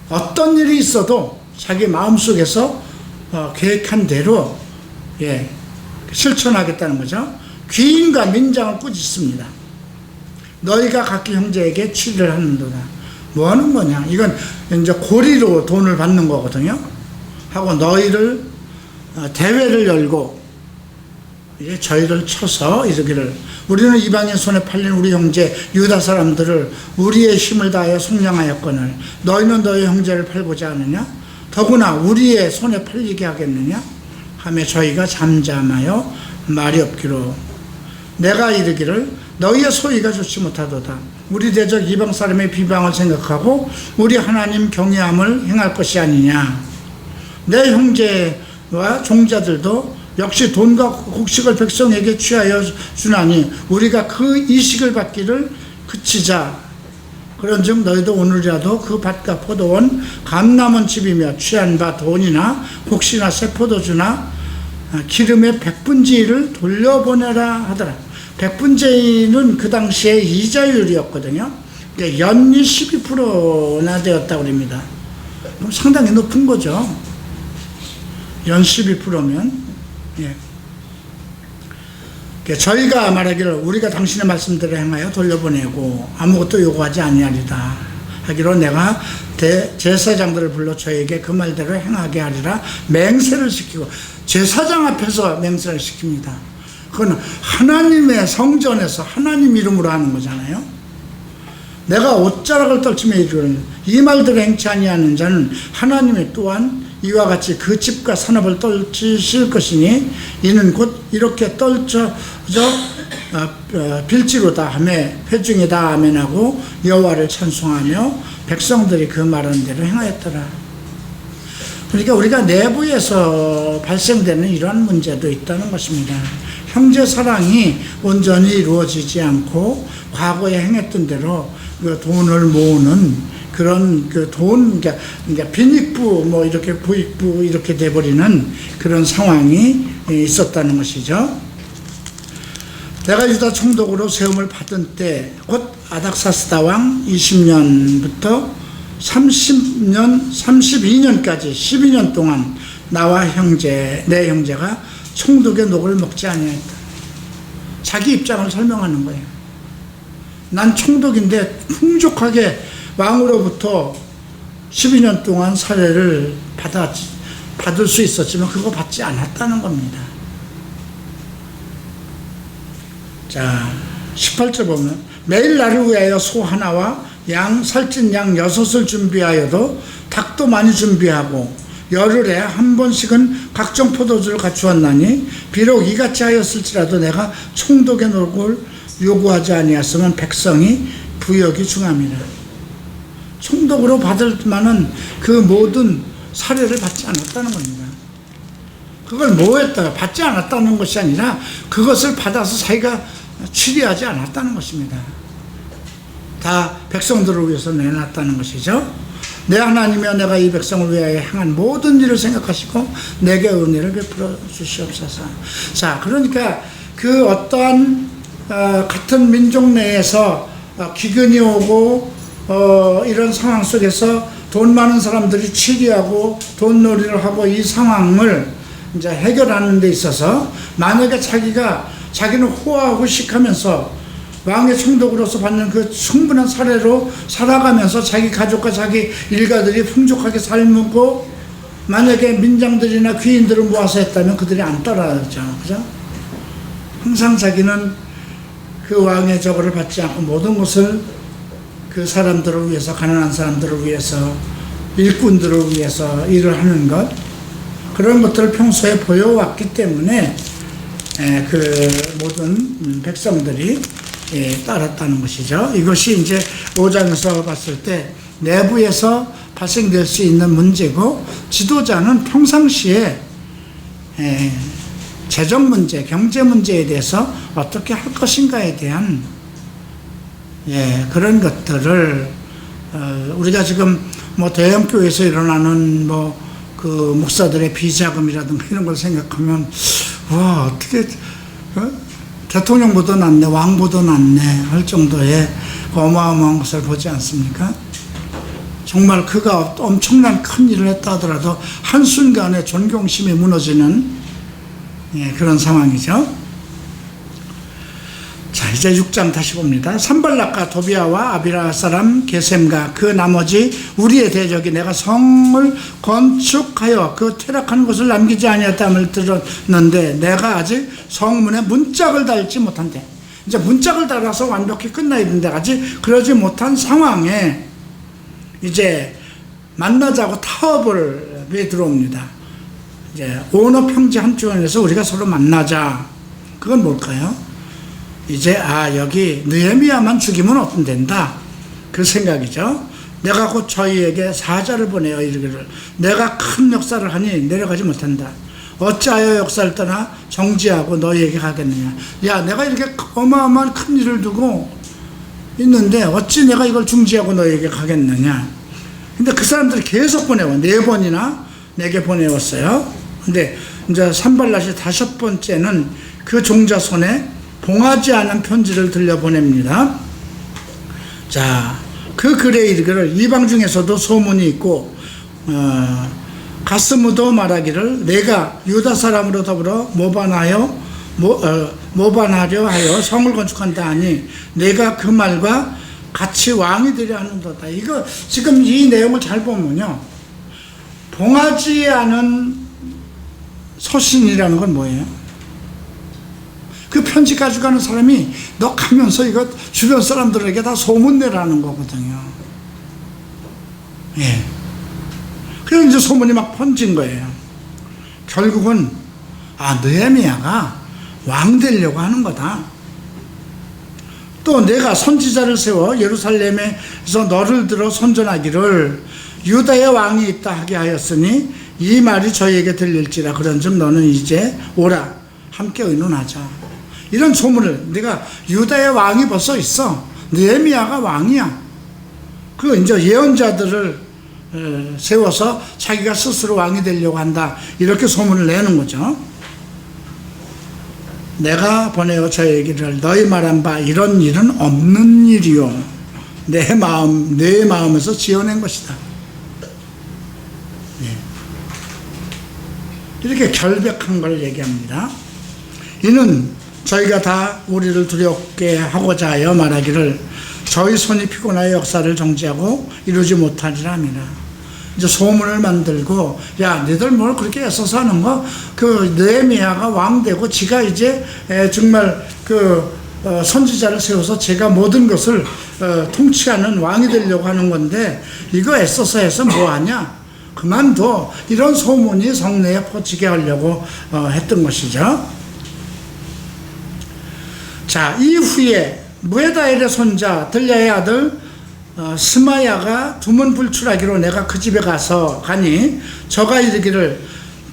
Speaker 1: 어떤 일이 있어도 자기 마음속에서 계획한 대로 실천하겠다는 거죠. 귀인과 민장을 꾸짖습니다. 너희가 각기 형제에게 치를 하는도다. 뭐 하는 거냐? 이건 이제 고리로 돈을 받는 거거든요. 하고 너희를 대회를 열고 이제 저희를 쳐서 이러기를, 우리는 이방인 손에 팔린 우리 형제 유다 사람들을 우리의 힘을 다하여 속량하였거늘 너희는 너희 형제를 팔고자 하느냐? 더구나 우리의 손에 팔리게 하겠느냐? 하며 저희가 잠잠하여 말이 없기로 내가 이르기를 너희의 소위가 좋지 못하도다. 우리 대적 이방 사람의 비방을 생각하고 우리 하나님 경외함을 행할 것이 아니냐. 내 형제와 종자들도 역시 돈과 곡식을 백성에게 취하여 주나니 우리가 그 이식을 받기를 그치자. 그런즉 너희도 오늘이라도 그 밭과 포도원 감남은 집이며 취한 바 돈이나 곡식이나 새 포도주나 기름의 백분지를 돌려보내라 하더라. 백분제는 그 당시에 이자율이었거든요. 연리 12%나 되었다고 합니다. 상당히 높은 거죠. 연 12%면. 저희가 말하기를 우리가 당신의 말씀대로 행하여 돌려보내고 아무것도 요구하지 아니하리다 하기로 내가 제사장들을 불러 저에게 그 말대로 행하게 하리라 맹세를 시키고, 제사장 앞에서 맹세를 시킵니다. 그건 하나님의 성전에서 하나님 이름으로 하는 거잖아요. 내가 옷자락을 떨치며 이르기를 이 말대로 행치 아니하는 자는 하나님이 또한 이와 같이 그 집과 산업을 떨치실 것이니 이는 곧 이렇게 떨쳐져 빌지로다 하며 회중이다 아멘하고 여호와를 찬송하며 백성들이 그 말하는 대로 행하였더라. 그러니까 우리가 내부에서 발생되는 이러한 문제도 있다는 것입니다. 형제 사랑이 온전히 이루어지지 않고 과거에 행했던 대로 그 돈을 모으는 그런 그 돈, 그러니까 빈익부 뭐 이렇게 부익부 이렇게 돼버리는 그런 상황이 있었다는 것이죠. 내가 유다 총독으로 세움을 받은 때 곧 아닥사스다 왕 20년부터 32년까지 12년 동안 나와 내 형제가 총독의 녹을 먹지 아니하였다. 자기 입장을 설명하는 거예요. 난 총독인데 풍족하게 왕으로부터 12년 동안 사례를 받을 수 있었지만 그거 받지 않았다는 겁니다. 자, 18절 보면 매일 나를 위하여 소 하나와 살찐 양 6을 준비하여도 닭도 많이 준비하고 열흘에 한 번씩은 각종 포도주를 갖추었나니 비록 이같이 하였을지라도 내가 총독의 녹을 요구하지 아니하였으면 백성이 부역이 중함이라. 총독으로 받을 만한 그 모든 사례를 받지 않았다는 겁니다. 그걸 뭐 했다가 받지 않았다는 것이 아니라 그것을 받아서 자기가 취리하지 않았다는 것입니다. 다 백성들을 위해서 내놨다는 것이죠. 내 하나님이여 내가 이 백성을 위하여 행한 모든 일을 생각하시고 내게 은혜를 베풀어 주시옵소서. 자, 그러니까 그 어떠한 같은 민족 내에서 기근이 오고 이런 상황 속에서 돈 많은 사람들이 치리하고 돈놀이를 하고 이 상황을 이제 해결하는 데 있어서 만약에 자기는 호화호식하면서 왕의 총독으로서 받는 그 충분한 사례로 살아가면서 자기 가족과 자기 일가들이 풍족하게 살고 만약에 민장들이나 귀인들을 모아서 했다면 그들이 안 따라하죠. 그죠? 항상 자기는 그 왕의 저거를 받지 않고 모든 것을 그 사람들을 위해서, 가난한 사람들을 위해서, 일꾼들을 위해서 일을 하는 것, 그런 것들을 평소에 보여왔기 때문에 그 모든 백성들이 따랐다는 것이죠. 이것이 이제 5장에서 봤을 때 내부에서 발생될 수 있는 문제고, 지도자는 평상시에 재정 문제, 경제 문제에 대해서 어떻게 할 것인가에 대한 그런 것들을 우리가 지금 뭐 대형교회에서 일어나는 뭐 그 목사들의 비자금이라든가 이런 걸 생각하면 와 어떻게 대통령보다 낫네, 왕보다 낫네 할 정도의 어마어마한 것을 보지 않습니까? 정말 그가 엄청난 큰 일을 했다 하더라도 한순간에 존경심이 무너지는 그런 상황이죠. 자, 이제 6장 다시 봅니다. 산발락과 도비아와 아비라 사람 게셈과 그 나머지 우리의 대적이 내가 성을 건축하여 그 퇴락한 것을 남기지 아니했다함을 들었는데 내가 아직 성문에 문짝을 달지 못한대. 이제 문짝을 달아서 완벽히 끝나야 되는데 아직 그러지 못한 상황에 이제 만나자고 타협을 들어옵니다. 이제 언어 평지 한쪽에서 우리가 서로 만나자. 그건 뭘까요? 이제 여기 느헤미야만 죽이면 어떤 된다 그 생각이죠. 내가 곧 저희에게 사자를 보내어 이르기를 내가 큰 역사를 하니 내려가지 못한다. 어찌하여 역사를 떠나 정지하고 너희에게 가겠느냐. 야, 내가 이렇게 어마어마한 큰 일을 두고 있는데 어찌 내가 이걸 중지하고 너희에게 가겠느냐. 근데 그 사람들이 계속 보내와 4번이나 내게 보내왔어요. 근데 이제 산발랏이 5번째는 그 종자 손에 봉하지 않은 편지를 들려보냅니다. 자, 그 글에 이르기를 이방 중에서도 소문이 있고 가스무도 말하기를 내가 유다 사람으로 더불어 모반하려 하여 성을 건축한다 하니 내가 그 말과 같이 왕이 되려 하는도다. 이거 지금 이 내용을 잘 보면요, 봉하지 않은 서신이라는 건 뭐예요? 그 편지 가져가는 사람이 너 가면서 이거 주변 사람들에게 다 소문내라는 거거든요. 그래서 이제 소문이 막 번진 거예요. 결국은 느헤미야가 왕 되려고 하는 거다. 또 내가 선지자를 세워 예루살렘에서 너를 들어 선전하기를 유다의 왕이 있다 하게 하였으니 이 말이 저희에게 들릴지라. 그런즉 너는 이제 오라, 함께 의논하자. 이런 소문을, 내가 유다의 왕이 벌써 있어, 느헤미야가 왕이야, 그 이제 예언자들을 세워서 자기가 스스로 왕이 되려고 한다, 이렇게 소문을 내는 거죠. 내가 보내어 저에게를 너희 말한 바 이런 일은 없는 일이요 내 마음에서 지어낸 것이다. 이렇게 결백한 걸 얘기합니다. 이는 저희가 다 우리를 두렵게 하고자 하여 말하기를 저희 손이 피곤하여 역사를 정지하고 이루지 못하리라 합니다. 이제 소문을 만들고, 야, 너희들 뭘 그렇게 애써서 하는 거? 그 느헤미야가 왕 되고 지가 이제 정말 그 선지자를 세워서 제가 모든 것을 통치하는 왕이 되려고 하는 건데 이거 애써서 해서 뭐하냐? 그만둬. 이런 소문이 성내에 퍼지게 하려고 했던 것이죠. 자, 이후에 무에다엘의 손자 들랴의 아들 스마야가 두문불출하기로 내가 그 집에 가니 저가 이르기를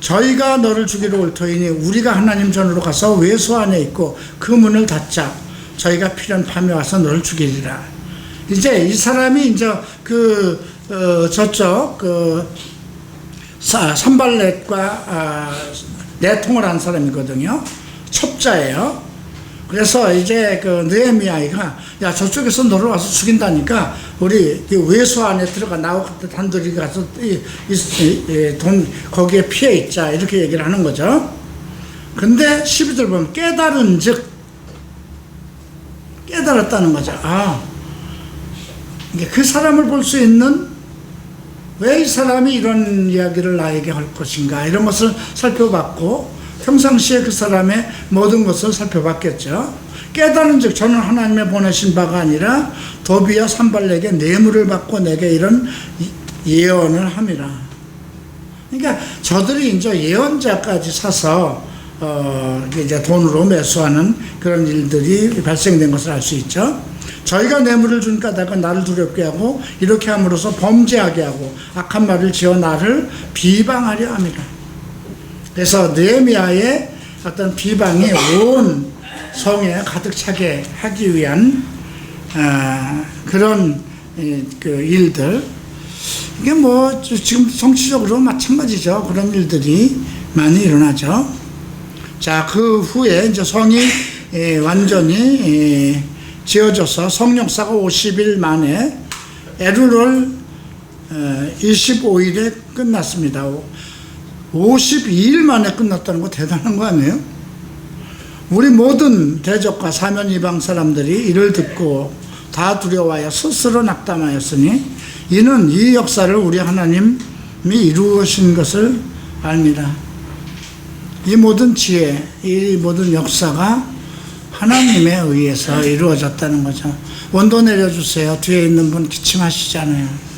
Speaker 1: 저희가 너를 죽이러 올 터이니 우리가 하나님 전으로 가서 외소 안에 있고 그 문을 닫자. 저희가 필연 밤에 와서 너를 죽이리라. 이제 이 사람이 이제 저쪽 산발렛과 내통을 한 사람이거든요. 첩자예요. 그래서 이제 그 느헤미야가 야 저쪽에서 너를 와서 죽인다니까 우리 이 외소 안에 들어가 나하고 단둘이 가서 돈 거기에 피해 있자 이렇게 얘기를 하는 거죠. 근데 12절 보면 깨달은 즉 깨달았다는 거죠. 아 이게 그 사람을 볼 수 있는 왜 이 사람이 이런 이야기를 나에게 할 것인가 이런 것을 살펴봤고 평상시에 그 사람의 모든 것을 살펴봤겠죠. 깨달은 즉 저는 하나님의 보내신 바가 아니라 도비와 산발에게 뇌물을 받고 내게 이런 예언을 함이라. 그러니까 저들이 이제 예언자까지 사서 이제 돈으로 매수하는 그런 일들이 발생된 것을 알 수 있죠. 저희가 뇌물을 준 까닭은 나를 두렵게 하고 이렇게 함으로써 범죄하게 하고 악한 말을 지어 나를 비방하려 함이라. 그래서 느헤미야의 어떤 비방이 온 성에 가득 차게 하기 위한 그런 그 일들, 이게 뭐 지금 정치적으로 마찬가지죠. 그런 일들이 많이 일어나죠. 자, 그 후에 이제 성이 완전히 지어져서 성역사가 50일 만에 에루를 25일에 끝났습니다. 52일 만에 끝났다는 거 대단한 거 아니에요? 우리 모든 대적과 사면 이방 사람들이 이를 듣고 다 두려워하여 스스로 낙담하였으니 이는 이 역사를 우리 하나님이 이루으신 것을 압니다. 이 모든 지혜, 이 모든 역사가 하나님에 의해서 이루어졌다는 거죠. 원도 내려주세요. 뒤에 있는 분 기침하시잖아요.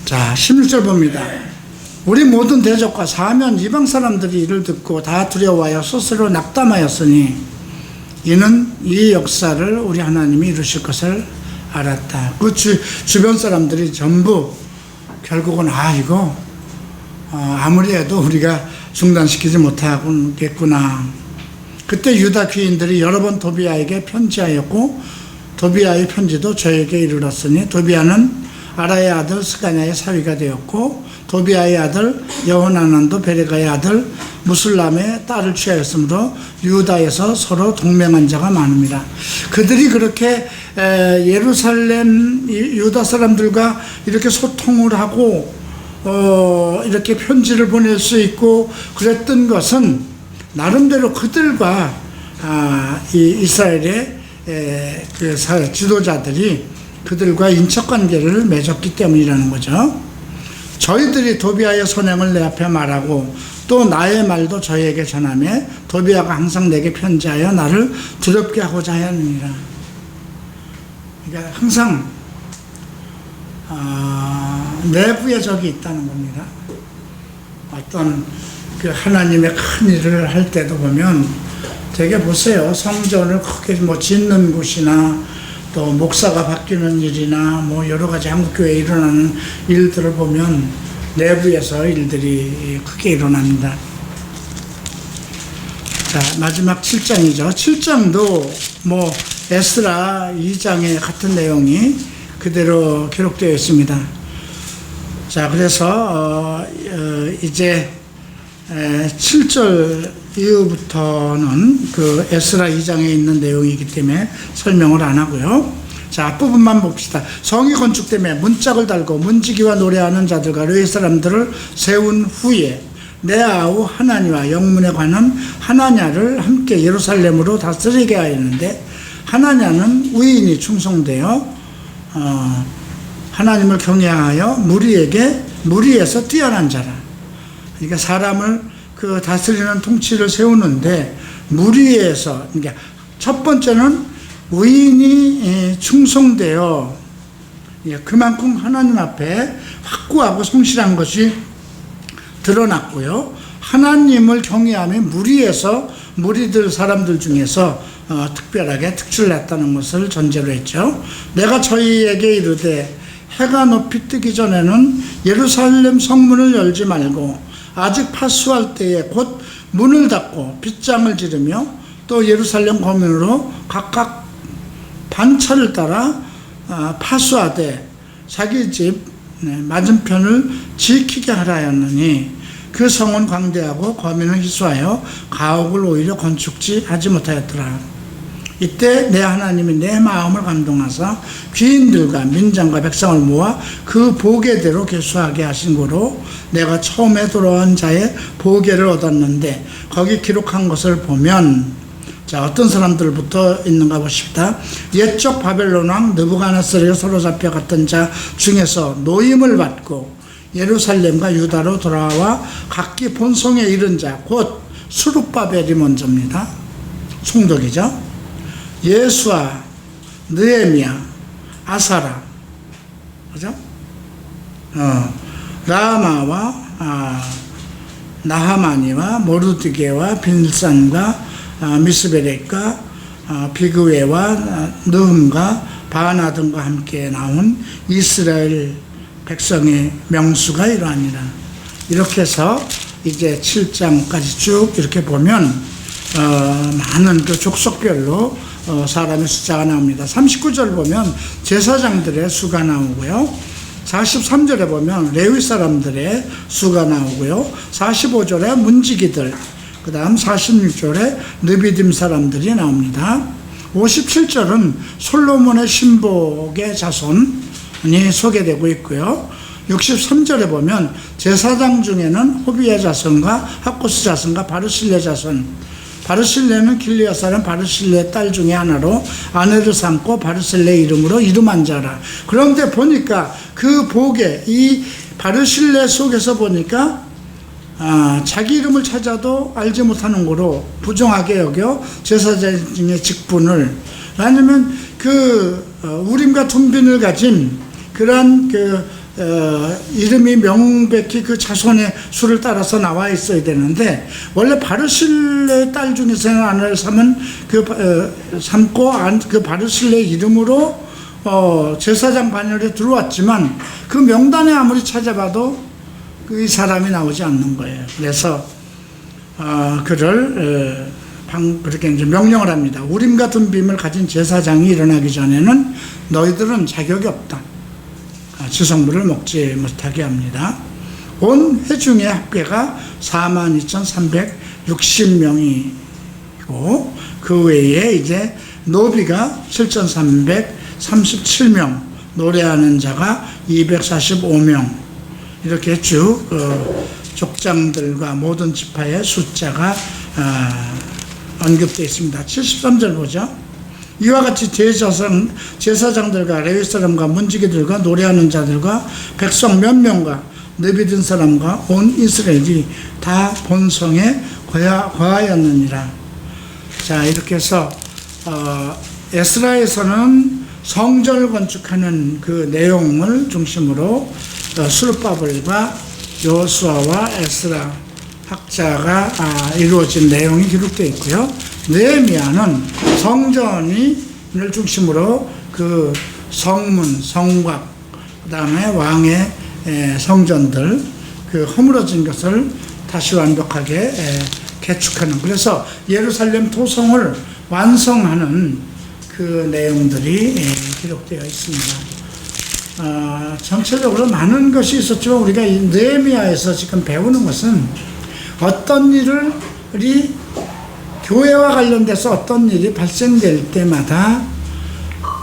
Speaker 1: 자, 16절 봅니다. 우리 모든 대적과 사면 이방 사람들이 이를 듣고 다 두려워하여 스스로 낙담하였으니 이는 이 역사를 우리 하나님이 이루실 것을 알았다. 그 주변 사람들이 전부 결국은 이거 아무리 해도 우리가 중단시키지 못하겠구나. 그때 유다 귀인들이 여러 번 도비아에게 편지하였고 도비아의 편지도 저에게 이르렀으니 도비아는 아라의 아들 스가냐의 사위가 되었고 도비아의 아들 여호나난도 베레가의 아들 무술람의 딸을 취하였으므로 유다에서 서로 동맹한 자가 많습니다. 그들이 그렇게 예루살렘 유다 사람들과 이렇게 소통을 하고 이렇게 편지를 보낼 수 있고 그랬던 것은 나름대로 그들과 이 이스라엘의 그 지도자들이 그들과 인척관계를 맺었기 때문이라는 거죠. 저희들이 도비아의 선행을 내 앞에 말하고 또 나의 말도 저희에게 전하며 도비아가 항상 내게 편지하여 나를 두렵게 하고자 하느니라. 그러니까 항상 내부에 적이 있다는 겁니다. 어떤 그 하나님의 큰 일을 할 때도 보면 되게 보세요. 성전을 크게 뭐 짓는 곳이나 또 목사가 바뀌는 일이나 뭐 여러 가지 한국교회에 일어나는 일들을 보면 내부에서 일들이 크게 일어납니다. 자, 마지막 7장이죠. 7장도 뭐 에스라 2장에 같은 내용이 그대로 기록되어 있습니다. 자, 그래서 이제 7절 이후부터는 그 에스라 2장에 있는 내용이기 때문에 설명을 안 하고요. 자, 앞부분만 봅시다. 성이 건축되며 문짝을 달고 문지기와 노래하는 자들과 르웨 사람들을 세운 후에 내 아우 하나니와 영문에 관한 하나냐를 함께 예루살렘으로 다스리게 하였는데 하나냐는 의인이 충성되어 하나님을 경외하여 무리에서 뛰어난 자라. 그러니까 사람을 그 다스리는 통치를 세우는데 무리에서, 그러니까 첫 번째는 의인이 충성되어 그만큼 하나님 앞에 확고하고 성실한 것이 드러났고요. 하나님을 경외하며 무리에서 무리들 사람들 중에서 특별하게 특출났다는 것을 전제로 했죠. 내가 저희에게 이르되 해가 높이 뜨기 전에는 예루살렘 성문을 열지 말고 아직 파수할 때에 곧 문을 닫고 빗장을 지르며 또 예루살렘 거민으로 각각 반차를 따라 파수하되 자기 집 맞은편을 지키게 하라 하였느니 그 성은 광대하고 거민을 희소하여 가옥을 오히려 건축지 하지 못하였더라. 이때 내 하나님이 내 마음을 감동하사 귀인들과 민장과 백성을 모아 그 보게대로 계수하게 하신 거로 내가 처음에 돌아온 자의 보게를 얻었는데 거기 기록한 것을 보면, 자, 어떤 사람들부터 있는가 보십시다. 옛적 바벨론 왕 느부갓네살에게 사로잡혀 갔던 자 중에서 노임을 받고 예루살렘과 유다로 돌아와 각기 본성에 이른 자, 곧 수룹바벨이 먼저입니다. 총독이죠. 예수아, 느헤미야, 아사라, 그죠? 라마와 나하마니와 모르드게와 빌산과 미스베렉과 비그웨와 느흠과 바나 등과 함께 나온 이스라엘 백성의 명수가 이러하니라. 이렇게 해서 이제 7장까지 쭉 이렇게 보면 많은 그 족속별로 사람의 숫자가 나옵니다. 39절 보면 제사장들의 수가 나오고요. 43절에 보면 레위 사람들의 수가 나오고요. 45절에 문지기들, 그 다음 46절에 느비딤 사람들이 나옵니다. 57절은 솔로몬의 신복의 자손이 소개되고 있고요. 63절에 보면 제사장 중에는 호비의 자손과 학구스 자손과 바르실레 자손, 바르실레는 길리앗 사람 바르실레의 딸 중에 하나로 아내를 삼고 바르실레 이름으로 이름한 자라. 그런데 보니까 그 복에 이 바르실레 속에서 보니까 자기 이름을 찾아도 알지 못하는 거로 부정하게 여겨 제사장의 직분을, 아니면 우림과 툼빈을 가진 그러한 이름이 명백히 그 자손의 수를 따라서 나와 있어야 되는데, 원래 바르실레의 딸 중에서는 아내를 삼고 그 바르실레 이름으로 제사장 반열에 들어왔지만 그 명단에 아무리 찾아봐도 이 사람이 나오지 않는 거예요. 그래서 그를 그렇게 이제 명령을 합니다. 우림 같은 빔을 가진 제사장이 일어나기 전에는 너희들은 자격이 없다. 지성물을 먹지 못하게 합니다. 온 회중의 합계가 42,360명이고 그 외에 이제 노비가 7,337명, 노래하는 자가 245명, 이렇게 쭉 족장들과 모든 지파의 숫자가 언급되어 있습니다. 73절 보죠. 이와 같이 제사장들과 레위 사람과 문지기들과 노래하는 자들과 백성 몇 명과 느비든 사람과 온 이스라엘이 다 본성에 거하였느니라. 자, 이렇게 해서 에스라에서는 성전을 건축하는 그 내용을 중심으로 스룹바벨과 여호수아와 에스라 학자가 이루어진 내용이 기록되어 있고요. 느헤미야는 성전을 중심으로 그 성문, 성곽, 그 다음에 왕의 성전들, 그 허물어진 것을 다시 완벽하게 개축하는, 그래서 예루살렘 토성을 완성하는 그 내용들이 기록되어 있습니다. 전체적으로 많은 것이 있었지만 우리가 이 느헤미야에서 지금 배우는 것은 어떤 일이 교회와 관련돼서 어떤 일이 발생될 때마다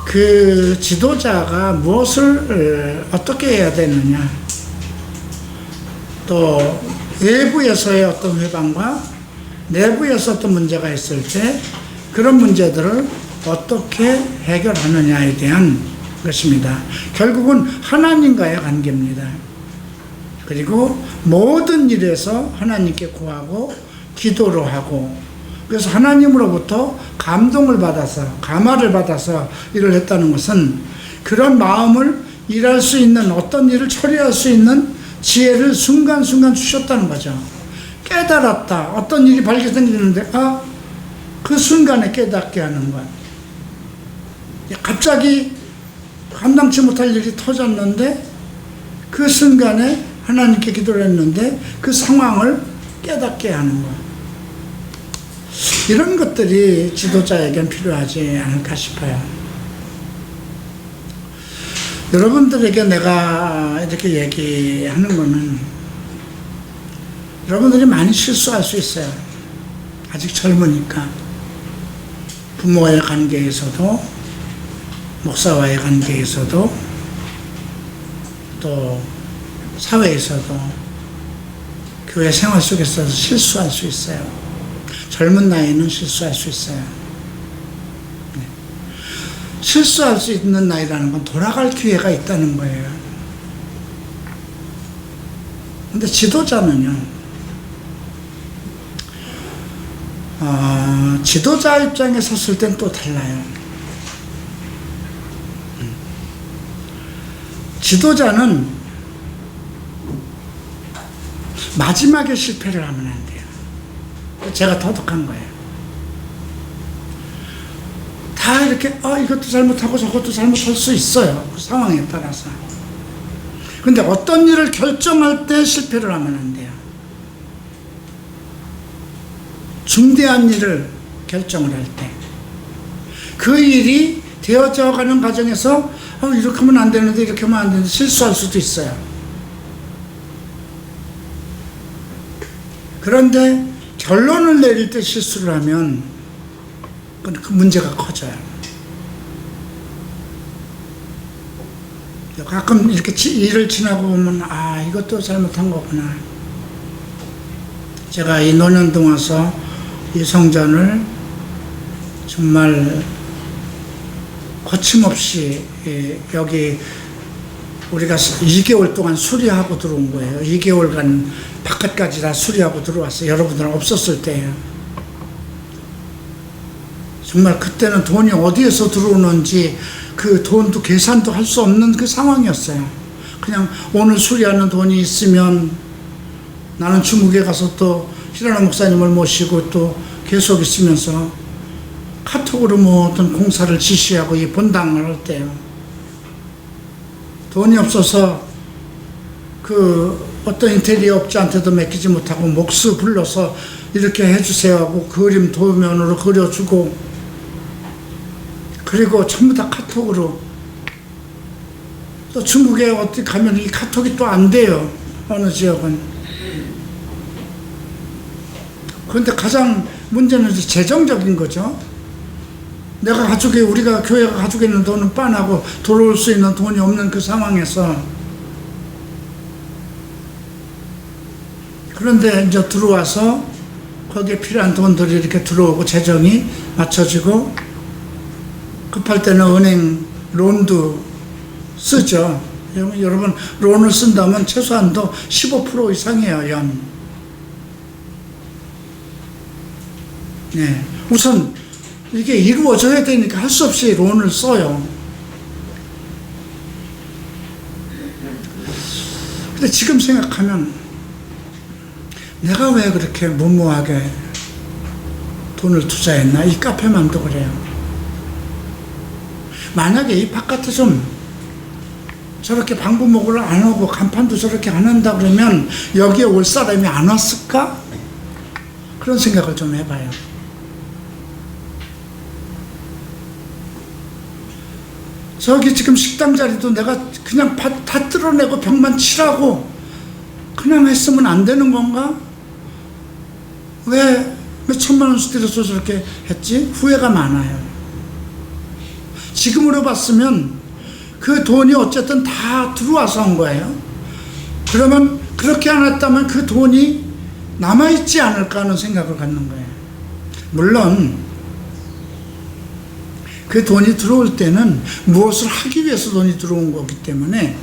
Speaker 1: 그 지도자가 무엇을 어떻게 해야 되느냐, 또 외부에서의 어떤 회방과 내부에서 어떤 문제가 있을 때 그런 문제들을 어떻게 해결하느냐에 대한 것입니다. 결국은 하나님과의 관계입니다. 그리고 모든 일에서 하나님께 구하고 기도로 하고, 그래서 하나님으로부터 감동을 받아서 감화를 받아서 일을 했다는 것은 그런 마음을 일할 수 있는, 어떤 일을 처리할 수 있는 지혜를 순간순간 주셨다는 거죠. 깨달았다. 어떤 일이 발견되는데 그 순간에 깨닫게 하는 것. 갑자기 감당치 못할 일이 터졌는데 그 순간에 하나님께 기도를 했는데 그 상황을 깨닫게 하는 것. 이런 것들이 지도자에겐 필요하지 않을까 싶어요. 여러분들에게 내가 이렇게 얘기하는 거는 여러분들이 많이 실수할 수 있어요. 아직 젊으니까. 부모와의 관계에서도, 목사와의 관계에서도, 또 사회에서도, 교회 생활 속에서도 실수할 수 있어요. 젊은 나이는 실수할 수 있어요. 네. 실수할 수 있는 나이라는 건 돌아갈 기회가 있다는 거예요. 근데 지도자는요, 지도자 입장에 섰을 땐 또 달라요. 지도자는 마지막에 실패를 하면 안 돼요. 제가 터득한 거예요. 다 이렇게 이것도 잘못하고 저것도 잘못할 수 있어요. 그 상황에 따라서. 근데 어떤 일을 결정할 때 실패를 하면 안 돼요. 중대한 일을 결정을 할 때 그 일이 되어져 가는 과정에서 이렇게 하면 안 되는데 이렇게 하면 안 되는데 실수할 수도 있어요. 그런데 결론을 내릴 때 실수를 하면 그 문제가 커져요. 가끔 이렇게 일을 지나고 보면 이것도 잘못한 거구나. 제가 이 노년동 와서 이 성전을 정말 거침없이 여기 우리가 2개월 동안 수리하고 들어온 거예요. 2개월간 바깥까지 다 수리하고 들어왔어요. 여러분들은 없었을 때예요. 정말 그때는 돈이 어디에서 들어오는지 그 돈도 계산도 할 수 없는 그 상황이었어요. 그냥 오늘 수리하는 돈이 있으면 나는 중국에 가서 또 히라노 목사님을 모시고 또 계속 있으면서 카톡으로 어떤 공사를 지시하고 이 본당을 할 때요. 돈이 없어서 그 어떤 인테리어 업자한테도 맡기지 못하고 목수 불러서 이렇게 해주세요 하고 그림 도면으로 그려주고, 그리고 전부 다 카톡으로. 또 중국에 어디 가면 이 카톡이 또 안 돼요. 어느 지역은. 그런데 가장 문제는 재정적인 거죠. 우리가 교회가 가지고 있는 돈은 빤하고 들어올 수 있는 돈이 없는 그 상황에서, 그런데 이제 들어와서 거기에 필요한 돈들이 이렇게 들어오고 재정이 맞춰지고, 급할 때는 은행 론도 쓰죠. 여러분 론을 쓴다면 최소한도 15% 이상이에요, 연. 네. 우선 이게 이루어져야 되니까 할 수 없이 론을 써요. 근데 지금 생각하면 내가 왜 그렇게 무모하게 돈을 투자했나? 이 카페만도 그래요. 만약에 이 바깥에 좀 저렇게 방부목을 안 하고 간판도 저렇게 안 한다 그러면 여기에 올 사람이 안 왔을까? 그런 생각을 좀 해봐요. 저기 지금 식당 자리도 내가 그냥 다 뜯어내고 벽만 칠하고 그냥 했으면 안 되는 건가? 왜 몇 천만 원씩 들여서 저렇게 했지? 후회가 많아요. 지금으로 봤으면 그 돈이 어쨌든 다 들어와서 한 거예요. 그러면 그렇게 안 했다면 그 돈이 남아있지 않을까 하는 생각을 갖는 거예요. 물론 그 돈이 들어올 때는 무엇을 하기 위해서 돈이 들어온 거기 때문에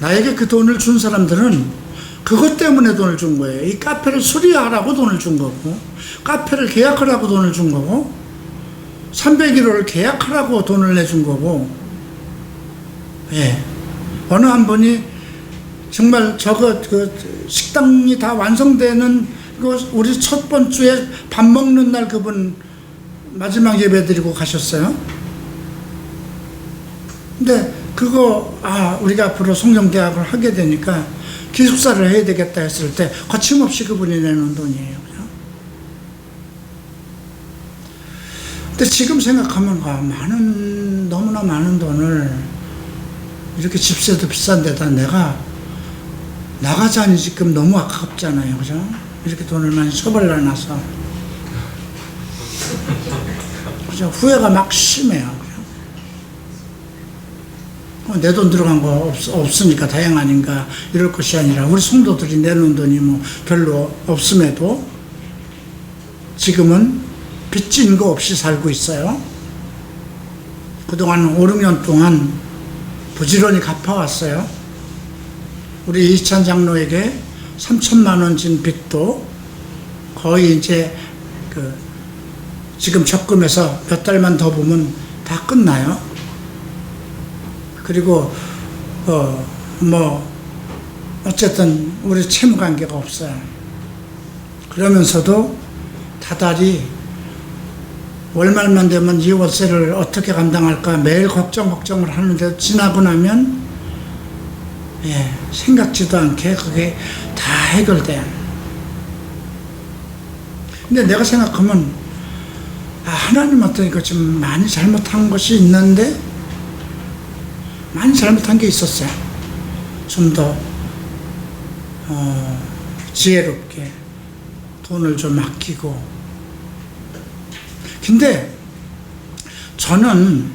Speaker 1: 나에게 그 돈을 준 사람들은 그것 때문에 돈을 준 거예요. 이 카페를 수리하라고 돈을 준 거고, 카페를 계약하라고 돈을 준 거고, 301호를 계약하라고 돈을 내준 거고, 예. 어느 한 분이 정말 식당이 다 완성되는 우리 첫 번주에 밥 먹는 날 그분 마지막 예배 드리고 가셨어요. 근데 우리가 앞으로 성경대학을 하게 되니까 기숙사를 해야 되겠다 했을 때 거침없이 그분이 내놓은 돈이에요. 근데 지금 생각하면 너무나 많은 돈을 이렇게 집세도 비싼 데다 내가 나가자니 지금 너무 아깝잖아요. 그죠? 이렇게 돈을 많이 처벌해놔서. 그죠? 후회가 막 심해요. 내 돈 들어간 거 없으니까 다행 아닌가 이럴 것이 아니라 우리 성도들이 내놓은 돈이 뭐 별로 없음에도 지금은 빚진 거 없이 살고 있어요. 그동안 5, 6년 동안 부지런히 갚아왔어요. 우리 이찬 장로에게 3천만 원 진 빚도 거의 이제 지금 적금해서 몇 달만 더 보면 다 끝나요. 그리고 어쨌든 우리 채무 관계가 없어요. 그러면서도 다달이 월말만 되면 이 월세를 어떻게 감당할까 매일 걱정을 하는데 지나고 나면 생각지도 않게 그게 다 해결돼요. 근데 내가 생각하면 하나님한테 이거 좀 많이 잘못한 것이 있는데 많이 잘못한 게 있었어요. 좀 더 지혜롭게 돈을 좀 아끼고. 근데 저는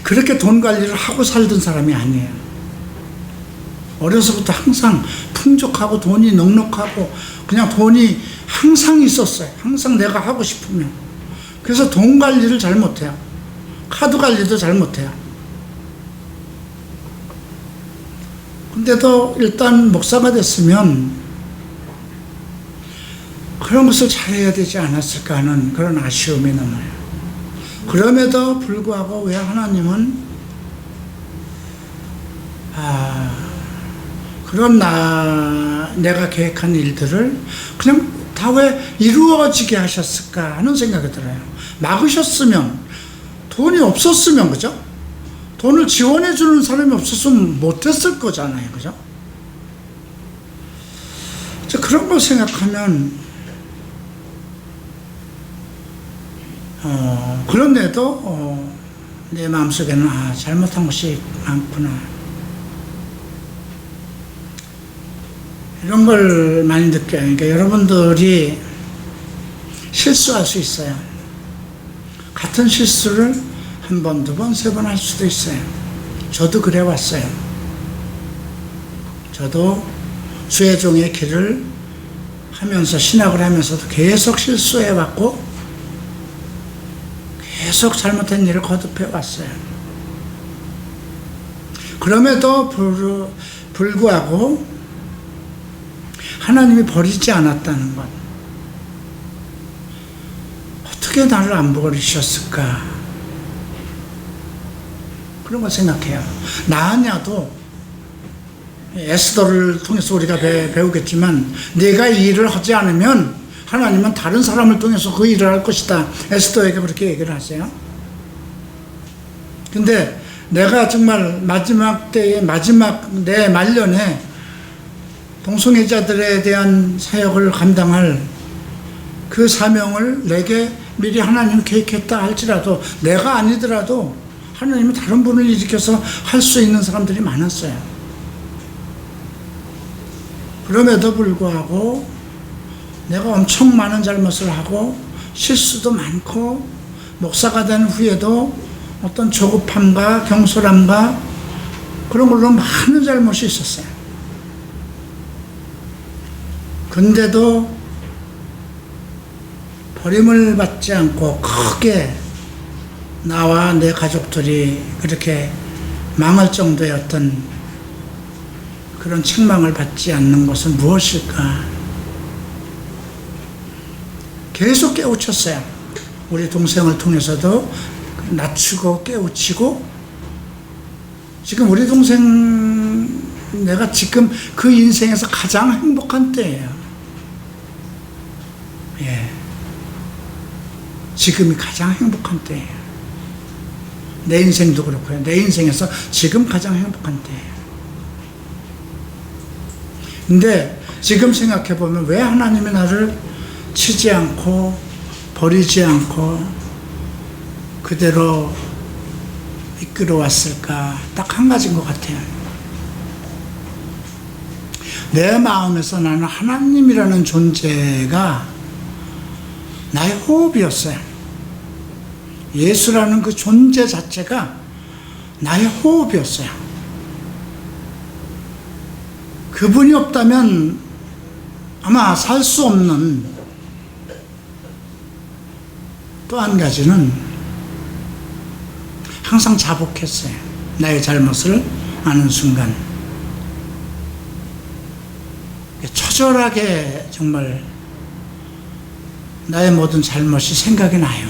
Speaker 1: 그렇게 돈 관리를 하고 살던 사람이 아니에요. 어려서부터 항상 풍족하고 돈이 넉넉하고 그냥 돈이 항상 있었어요. 항상 내가 하고 싶으면. 그래서 돈 관리를 잘 못해요. 카드 관리도 잘 못해요. 근데도 일단 목사가 됐으면 그런 것을 잘해야 되지 않았을까 하는 그런 아쉬움이 남아요. 그럼에도 불구하고 왜 하나님은 그런 내가 계획한 일들을 그냥 다 왜 이루어지게 하셨을까 하는 생각이 들어요. 막으셨으면, 돈이 없었으면, 그죠? 돈을 지원해 주는 사람이 없었으면 못했을 거잖아요. 그죠? 그런 걸 생각하면 그런데도 내 마음속에는 잘못한 것이 많구나. 이런 걸 많이 느껴요. 그러니까 여러분들이 실수할 수 있어요. 같은 실수를 한 번, 두 번, 세 번 할 수도 있어요. 저도 그래 왔어요. 저도 수혜종의 길을 하면서 신학을 하면서도 계속 실수해 왔고 계속 잘못된 일을 거듭해 왔어요. 그럼에도 불구하고 하나님이 버리지 않았다는 것. 어떻게 나를 안 버리셨을까? 그런 걸 생각해요. 나냐도 에스더를 통해서 우리가 배우겠지만 내가 이 일을 하지 않으면 하나님은 다른 사람을 통해서 그 일을 할 것이다. 에스더에게 그렇게 얘기를 하세요. 근데 내가 정말 마지막 때에 내 말년에 동성애자들에 대한 사역을 감당할 그 사명을 내게 미리 하나님 계획했다 할지라도 내가 아니더라도 하나님은 다른 분을 일으켜서 할 수 있는 사람들이 많았어요. 그럼에도 불구하고 내가 엄청 많은 잘못을 하고 실수도 많고 목사가 된 후에도 어떤 조급함과 경솔함과 그런 걸로 많은 잘못이 있었어요. 근데도 버림을 받지 않고 크게 나와 내 가족들이 그렇게 망할 정도의 어떤 그런 책망을 받지 않는 것은 무엇일까? 계속 깨우쳤어요. 우리 동생을 통해서도 낮추고 깨우치고 지금 우리 동생 내가 지금 그 인생에서 가장 행복한 때예요. 지금이 가장 행복한 때예요. 내 인생도 그렇고요. 내 인생에서 지금 가장 행복한 때예요. 근데 지금 생각해보면 왜 하나님이 나를 치지 않고 버리지 않고 그대로 이끌어왔을까? 딱 한 가지인 것 같아요. 내 마음에서 나는 하나님이라는 존재가 나의 호흡이었어요. 예수라는 그 존재 자체가 나의 호흡이었어요. 그분이 없다면 아마 살 수 없는 또 한 가지는 항상 자복했어요. 나의 잘못을 아는 순간. 처절하게 정말 나의 모든 잘못이 생각이 나요.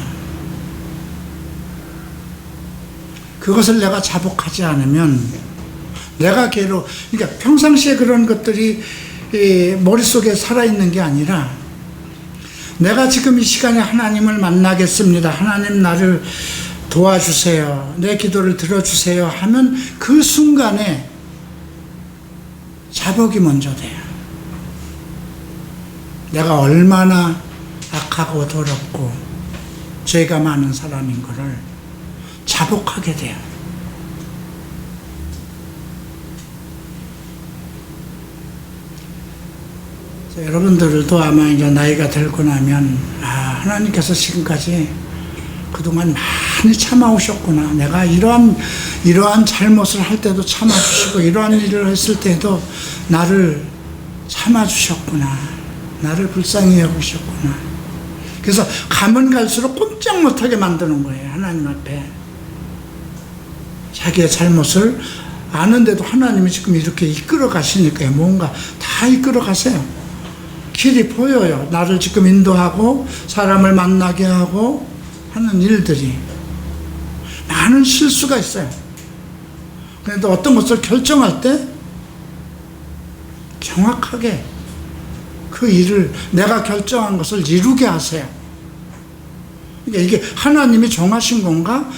Speaker 1: 그것을 내가 자복하지 않으면 내가 그러니까 평상시에 그런 것들이 머릿속에 살아있는 게 아니라 내가 지금 이 시간에 하나님을 만나겠습니다. 하나님 나를 도와주세요. 내 기도를 들어주세요. 하면 그 순간에 자복이 먼저 돼요. 내가 얼마나 악하고 더럽고 죄가 많은 사람인 것을 자복하게 돼요. 여러분들도 아마 이제 나이가 들고 나면 하나님께서 지금까지 그동안 많이 참아오셨구나. 내가 이러한 잘못을 할 때도 참아주시고 이러한 일을 했을 때도 나를 참아주셨구나. 나를 불쌍히 여기셨구나. 그래서 가면 갈수록 꼼짝 못하게 만드는 거예요. 하나님 앞에. 자기의 잘못을 아는데도 하나님이 지금 이렇게 이끌어 가시니까요. 뭔가 다 이끌어 가세요. 길이 보여요. 나를 지금 인도하고 사람을 만나게 하고 하는 일들이. 많은 실수가 있어요. 그런데 어떤 것을 결정할 때 정확하게 그 일을 내가 결정한 것을 이루게 하세요. 그러니까 이게 하나님이 정하신 건가?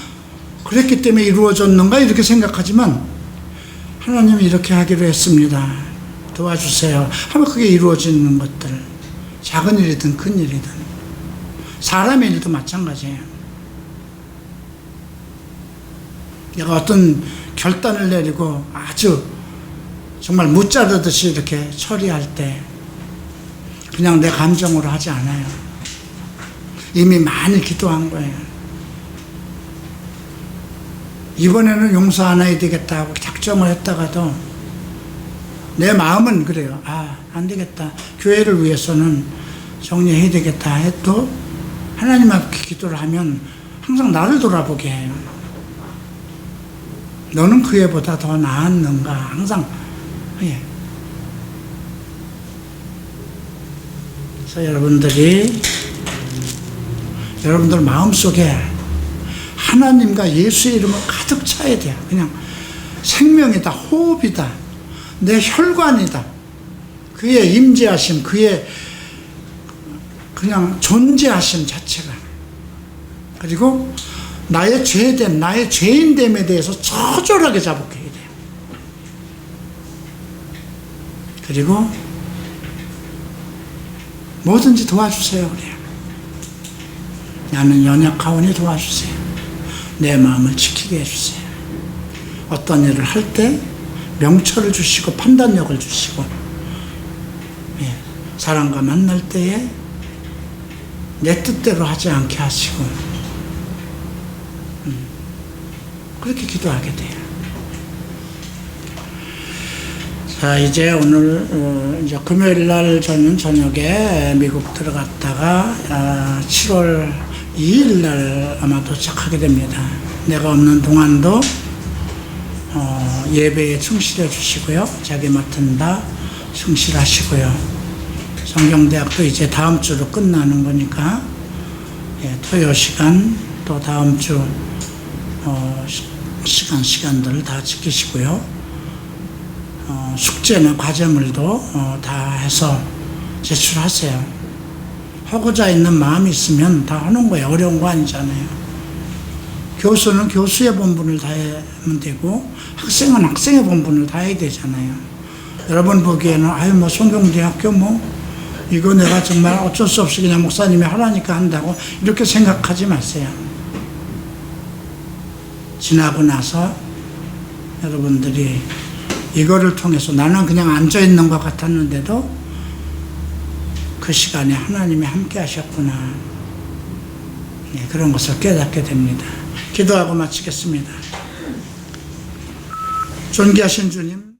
Speaker 1: 그랬기 때문에 이루어졌는가? 이렇게 생각하지만 하나님이 이렇게 하기로 했습니다. 도와주세요. 하면 그게 이루어지는 것들. 작은 일이든 큰 일이든. 사람의 일도 마찬가지예요. 내가 어떤 결단을 내리고 아주 정말 무자르듯이 이렇게 처리할 때 그냥 내 감정으로 하지 않아요. 이미 많이 기도한 거예요. 이번에는 용서 안 해야 되겠다 하고 작정을 했다가도 내 마음은 그래요. 안 되겠다. 교회를 위해서는 정리해야 되겠다 해도 하나님 앞에 기도를 하면 항상 나를 돌아보게 해요. 너는 그 애보다 더 나았는가? 항상. 예. 그래서 여러분들 마음속에 하나님과 예수의 이름을 가득 차야 돼요. 그냥 생명이다, 호흡이다, 내 혈관이다. 그의 임재하심, 그의 그냥 존재하심 자체가. 그리고 나의 죄됨, 나의 죄인됨에 대해서 처절하게 자복해야 돼요. 그리고 뭐든지 도와주세요 그래요. 나는 연약하오니 도와주세요. 내 마음을 지키게 해주세요. 어떤 일을 할 때 명철을 주시고 판단력을 주시고, 예, 사람과 만날 때에 내 뜻대로 하지 않게 하시고, 그렇게 기도하게 돼요. 자, 이제 오늘 이제 금요일 날 저는 저녁에 미국 들어갔다가 7월 2일 날 아마 도착하게 됩니다. 내가 없는 동안도 예배에 충실해 주시고요. 자기 맡은 바 충실하시고요. 성경대학도 이제 다음 주로 끝나는 거니까, 예, 토요 시간 또 다음 주 시간들을 다 지키시고요. 숙제나 과제물도 다 해서 제출하세요. 하고자 있는 마음이 있으면 다 하는 거예요. 어려운 거 아니잖아요. 교수는 교수의 본분을 다하면 되고, 학생은 학생의 본분을 다해야 되잖아요. 여러분 보기에는 뭐 성경대학교 이거 내가 정말 어쩔 수 없이 그냥 목사님이 하라니까 한다고 이렇게 생각하지 마세요. 지나고 나서 여러분들이 이거를 통해서 나는 그냥 앉아 있는 것 같았는데도 그 시간에 하나님이 함께 하셨구나. 네, 그런 것을 깨닫게 됩니다. 기도하고 마치겠습니다. 존귀하신 주님.